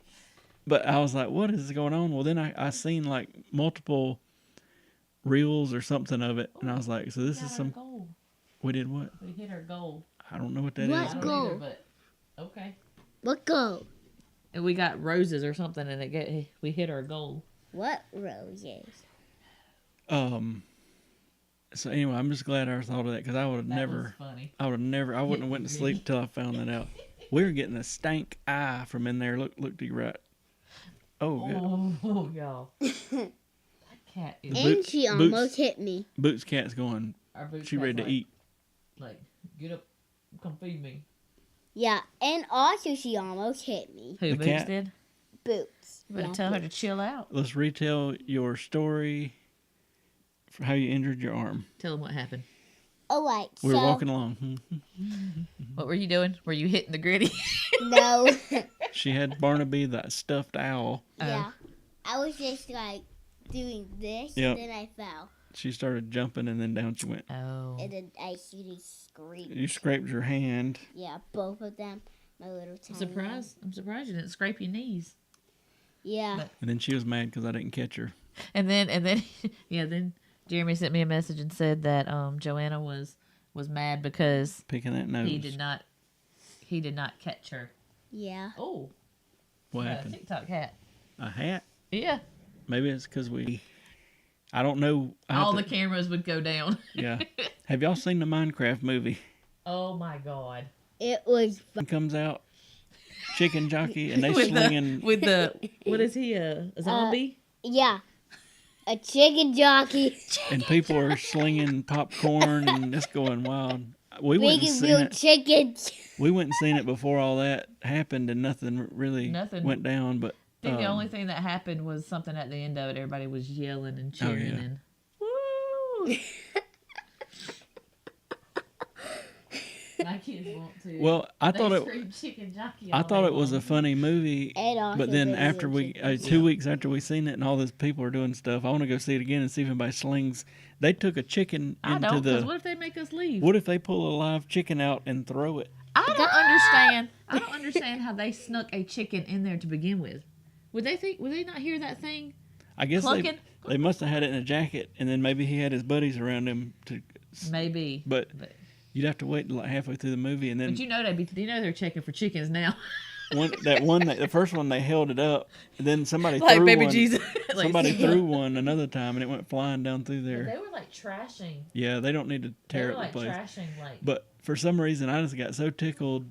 [SPEAKER 1] but I was like, what is going on? Well, then I seen like multiple reels or something of it, and I was like, so this
[SPEAKER 2] Got
[SPEAKER 1] is
[SPEAKER 2] our
[SPEAKER 1] some.
[SPEAKER 2] goal.
[SPEAKER 1] We did what?
[SPEAKER 2] We hit our goal.
[SPEAKER 1] I don't know what that is.
[SPEAKER 3] What?
[SPEAKER 2] I don't
[SPEAKER 3] Goal.
[SPEAKER 2] either, but okay.
[SPEAKER 3] What goal?
[SPEAKER 2] And we got roses or something, and we hit our goal.
[SPEAKER 3] What roses?
[SPEAKER 1] So anyway, I'm just glad I thought of that because I would have
[SPEAKER 2] That
[SPEAKER 1] never.
[SPEAKER 2] was funny.
[SPEAKER 1] I wouldn't have went to sleep till I found that out. We were getting a stank eye from in there. Look to your right. Oh, good.
[SPEAKER 2] Oh, y'all. That cat is.
[SPEAKER 1] The
[SPEAKER 3] And
[SPEAKER 1] Boots-
[SPEAKER 3] she
[SPEAKER 1] Boots-
[SPEAKER 3] almost hit me.
[SPEAKER 1] Boots cat's going.
[SPEAKER 2] Our boots
[SPEAKER 1] She
[SPEAKER 2] cat's
[SPEAKER 1] ready to
[SPEAKER 2] like,
[SPEAKER 1] eat.
[SPEAKER 2] Like, get up, come feed me.
[SPEAKER 3] Yeah, and also she almost hit me.
[SPEAKER 2] Who,
[SPEAKER 1] The
[SPEAKER 2] Boots
[SPEAKER 1] cat?
[SPEAKER 2] did?
[SPEAKER 3] Boots.
[SPEAKER 2] You better
[SPEAKER 3] Yeah,
[SPEAKER 2] tell her to
[SPEAKER 3] Boots.
[SPEAKER 2] chill out.
[SPEAKER 1] Let's retell your story for how you injured your arm.
[SPEAKER 2] Tell them what happened.
[SPEAKER 3] All right,
[SPEAKER 1] We were
[SPEAKER 3] so
[SPEAKER 1] walking along.
[SPEAKER 2] What were you doing? Were you hitting the gritty?
[SPEAKER 3] no.
[SPEAKER 1] She had Barnaby, that stuffed owl.
[SPEAKER 3] Yeah, I was just like doing this,
[SPEAKER 1] Yep.
[SPEAKER 3] then I fell,
[SPEAKER 1] She started jumping and then down she went.
[SPEAKER 2] Oh.
[SPEAKER 3] and then I shooting screamed.
[SPEAKER 1] You scraped your hand.
[SPEAKER 3] Yeah, both of them. My little
[SPEAKER 2] I'm
[SPEAKER 3] tiny.
[SPEAKER 2] surprised you didn't scrape your knees.
[SPEAKER 3] Yeah.
[SPEAKER 2] But-
[SPEAKER 1] And then she was mad because I didn't catch her.
[SPEAKER 2] And then, yeah, then Jeremy sent me a message and said that Joanna was mad because
[SPEAKER 1] Picking that nose.
[SPEAKER 2] he did not catch her.
[SPEAKER 3] Yeah.
[SPEAKER 2] Oh,
[SPEAKER 1] What
[SPEAKER 2] got a
[SPEAKER 1] happened?
[SPEAKER 2] TikTok hat.
[SPEAKER 1] A hat?
[SPEAKER 2] Yeah,
[SPEAKER 1] Maybe it's because I don't know.
[SPEAKER 2] all the cameras would go down.
[SPEAKER 1] Yeah. Have y'all seen the Minecraft movie?
[SPEAKER 2] Oh my god!
[SPEAKER 3] It was.
[SPEAKER 1] It comes out, chicken jockey, and they
[SPEAKER 2] with
[SPEAKER 1] slinging.
[SPEAKER 2] the with the what is he a zombie?
[SPEAKER 3] Yeah. A chicken jockey.
[SPEAKER 1] And people are slinging popcorn, and it's going wild. We went and
[SPEAKER 3] Big and
[SPEAKER 1] seen
[SPEAKER 3] real
[SPEAKER 1] it.
[SPEAKER 3] chickens.
[SPEAKER 1] We went and seen it before all that happened, and nothing really
[SPEAKER 2] Nothing.
[SPEAKER 1] went down. But
[SPEAKER 2] I think the only thing that happened was something at the end of it. Everybody was yelling and cheering
[SPEAKER 1] yeah.
[SPEAKER 2] and woo. My kids want to.
[SPEAKER 1] well, I
[SPEAKER 2] They
[SPEAKER 1] thought it.
[SPEAKER 2] scream chicken jockey.
[SPEAKER 1] I
[SPEAKER 2] all
[SPEAKER 1] thought
[SPEAKER 2] day
[SPEAKER 1] it was a
[SPEAKER 2] long.
[SPEAKER 1] funny movie.
[SPEAKER 3] And also
[SPEAKER 1] But then
[SPEAKER 3] big and
[SPEAKER 1] after
[SPEAKER 3] real
[SPEAKER 1] we,
[SPEAKER 3] chickens.
[SPEAKER 1] 2 weeks after we seen it, and all those people are doing stuff, I want to go see it again and see if anybody slings. They took a chicken
[SPEAKER 2] I
[SPEAKER 1] into
[SPEAKER 2] don't. Because
[SPEAKER 1] the.
[SPEAKER 2] what if they make us leave?
[SPEAKER 1] What if they pull a live chicken out and throw it?
[SPEAKER 2] I don't understand. I don't understand how they snuck a chicken in there to begin with. Would they think? Would they not hear that thing
[SPEAKER 1] I guess
[SPEAKER 2] clucking?
[SPEAKER 1] they must have had it in a jacket, and then maybe he had his buddies around him to.
[SPEAKER 2] Maybe.
[SPEAKER 1] But you'd have to wait till like halfway through the movie, and then
[SPEAKER 2] But you know they're checking for chickens now.
[SPEAKER 1] the first one they held it up, and then somebody
[SPEAKER 2] Like
[SPEAKER 1] threw
[SPEAKER 2] baby
[SPEAKER 1] one.
[SPEAKER 2] Jesus. Like,
[SPEAKER 1] Somebody threw one another time, and it went flying down through there.
[SPEAKER 2] They were like trashing.
[SPEAKER 1] Yeah, they don't need to
[SPEAKER 2] They
[SPEAKER 1] tear
[SPEAKER 2] were
[SPEAKER 1] up
[SPEAKER 2] like
[SPEAKER 1] the place.
[SPEAKER 2] trashing. Like
[SPEAKER 1] But for some reason, I just got so tickled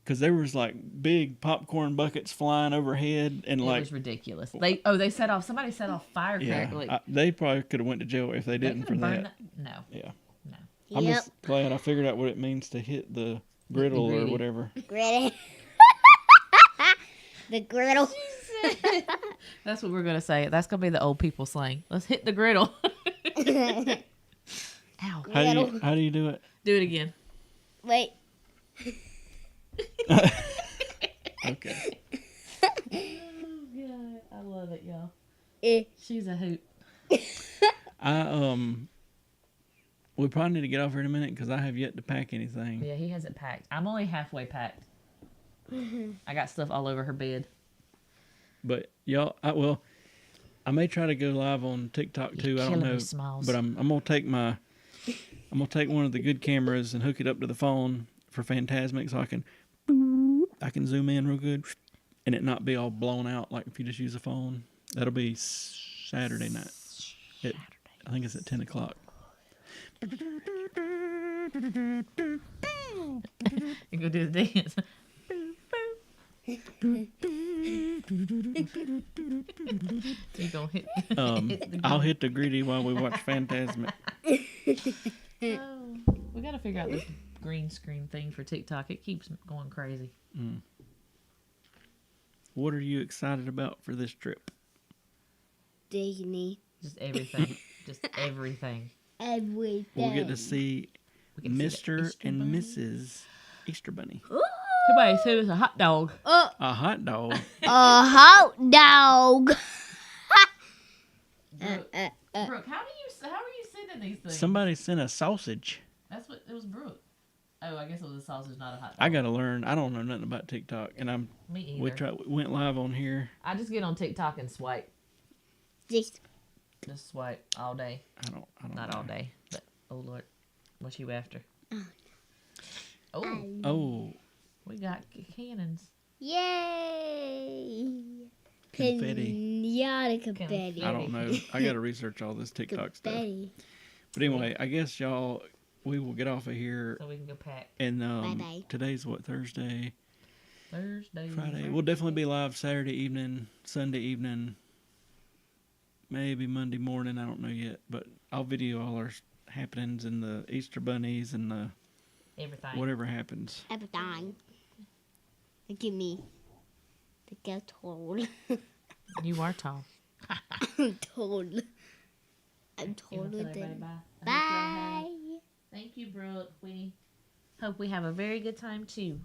[SPEAKER 1] because there was like big popcorn buckets flying overhead, and
[SPEAKER 2] it
[SPEAKER 1] like
[SPEAKER 2] was ridiculous. Somebody set off firecrackers.
[SPEAKER 1] yeah,
[SPEAKER 2] Like,
[SPEAKER 1] they probably could have went to jail if they
[SPEAKER 2] they
[SPEAKER 1] didn't for
[SPEAKER 2] could've burned
[SPEAKER 1] that.
[SPEAKER 2] No,
[SPEAKER 1] Yeah,
[SPEAKER 2] no.
[SPEAKER 1] I'm
[SPEAKER 3] Yep.
[SPEAKER 1] just glad I figured out what it means to hit the griddle or
[SPEAKER 2] gritty.
[SPEAKER 1] whatever.
[SPEAKER 3] Griddle. The griddle.
[SPEAKER 2] That's what we're gonna say. That's gonna be the old people slang. Let's hit the griddle. Ow!
[SPEAKER 3] Griddle.
[SPEAKER 1] How do you do it?
[SPEAKER 2] Do it again.
[SPEAKER 3] Wait.
[SPEAKER 1] Okay.
[SPEAKER 2] Oh God, I love it, y'all.
[SPEAKER 3] Eh.
[SPEAKER 2] She's a hoot.
[SPEAKER 1] We we probably need to get off here in a minute because I have yet to pack anything.
[SPEAKER 2] Yeah, he hasn't packed. I'm only halfway packed. I got stuff all over her bed.
[SPEAKER 1] But y'all, I may try to go live on TikTok too.
[SPEAKER 2] You're
[SPEAKER 1] I don't
[SPEAKER 2] killing
[SPEAKER 1] know,
[SPEAKER 2] me, Smiles.
[SPEAKER 1] but I'm gonna take one of the good cameras and hook it up to the phone for Phantasmic, so I can zoom in real good, and it not be all blown out like if you just use a phone. That'll be Saturday night. I think it's at 10 o'clock.
[SPEAKER 2] You go do the dance. You gonna hit?
[SPEAKER 1] I'll hit the gritty while we watch Phantasmic.
[SPEAKER 2] We gotta figure out this green screen thing for TikTok. It keeps going crazy.
[SPEAKER 1] What are you excited about for this trip?
[SPEAKER 3] Disney.
[SPEAKER 2] Just everything. Just everything.
[SPEAKER 3] Everything.
[SPEAKER 1] We'll get to see
[SPEAKER 2] We can see the
[SPEAKER 1] Mr.
[SPEAKER 2] Easter
[SPEAKER 1] and
[SPEAKER 2] Bunny.
[SPEAKER 1] Mrs. Easter Bunny.
[SPEAKER 2] Somebody said it's a hot dog.
[SPEAKER 1] A hot dog.
[SPEAKER 3] A hot dog.
[SPEAKER 2] Brooke, how are you sending these things?
[SPEAKER 1] Somebody sent a sausage.
[SPEAKER 2] That's what it was, Brooke. Oh, I guess it was a sausage, not a hot dog.
[SPEAKER 1] I gotta learn. I don't know nothing about TikTok, and
[SPEAKER 2] Me
[SPEAKER 1] we
[SPEAKER 2] either.
[SPEAKER 1] went live on here.
[SPEAKER 2] I just get on TikTok and swipe.
[SPEAKER 3] Just
[SPEAKER 2] Just swipe all day.
[SPEAKER 1] I don't
[SPEAKER 2] Not
[SPEAKER 1] know.
[SPEAKER 2] all day, but oh Lord, what you after? Oh,
[SPEAKER 1] Oh,
[SPEAKER 2] we got cannons.
[SPEAKER 3] yay.
[SPEAKER 1] confetti.
[SPEAKER 3] Pinata confetti.
[SPEAKER 1] I don't know. I gotta research all this TikTok stuff.
[SPEAKER 3] Confetti.
[SPEAKER 1] But anyway, I guess y'all, we will get off of here.
[SPEAKER 2] So we can go pack
[SPEAKER 1] And
[SPEAKER 3] Bye-bye.
[SPEAKER 1] today's what, Thursday,
[SPEAKER 2] Thursday,
[SPEAKER 1] Friday. We'll definitely be live Saturday evening, Sunday evening, maybe Monday morning. I don't know yet, but I'll video all our happenings and the Easter bunnies and the
[SPEAKER 2] everything.
[SPEAKER 1] whatever happens.
[SPEAKER 3] Everything. Look at me. The girl tall.
[SPEAKER 2] You are tall.
[SPEAKER 3] I'm tall. I'm
[SPEAKER 2] You
[SPEAKER 3] taller
[SPEAKER 2] wanna tell everybody
[SPEAKER 3] than.
[SPEAKER 2] bye? I hope y'all have-
[SPEAKER 3] Bye.
[SPEAKER 2] Thank you, Brooke. We hope we have a very good time too.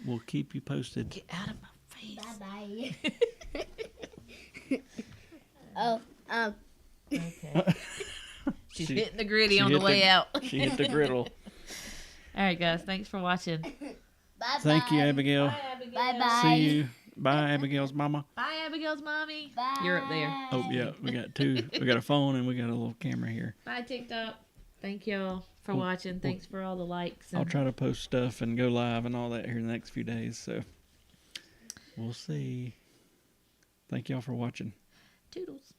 [SPEAKER 1] We'll keep you posted.
[SPEAKER 2] Get out of my face.
[SPEAKER 3] Bye bye. Oh,
[SPEAKER 2] Okay. She's
[SPEAKER 1] She-
[SPEAKER 2] hitting the gritty
[SPEAKER 1] she
[SPEAKER 2] on the
[SPEAKER 1] hit
[SPEAKER 2] way
[SPEAKER 1] the-
[SPEAKER 2] out.
[SPEAKER 1] She hit the griddle.
[SPEAKER 2] All right, guys. Thanks for watching.
[SPEAKER 3] bye.
[SPEAKER 1] Thank you, Abigail.
[SPEAKER 2] Abigail.
[SPEAKER 3] Bye bye.
[SPEAKER 1] See you. Bye, Abigail's mama.
[SPEAKER 2] Bye, Abigail's mommy.
[SPEAKER 3] Bye.
[SPEAKER 2] You're up there.
[SPEAKER 1] Oh, yeah. We got two. We got a phone and we got a little camera here.
[SPEAKER 2] Bye, TikTok. Thank y'all for watching. Thanks for all the likes.
[SPEAKER 1] I'll
[SPEAKER 2] And
[SPEAKER 1] try to post stuff and go live and all that here in the next few days. So we'll see. Thank y'all for watching.
[SPEAKER 2] toodles.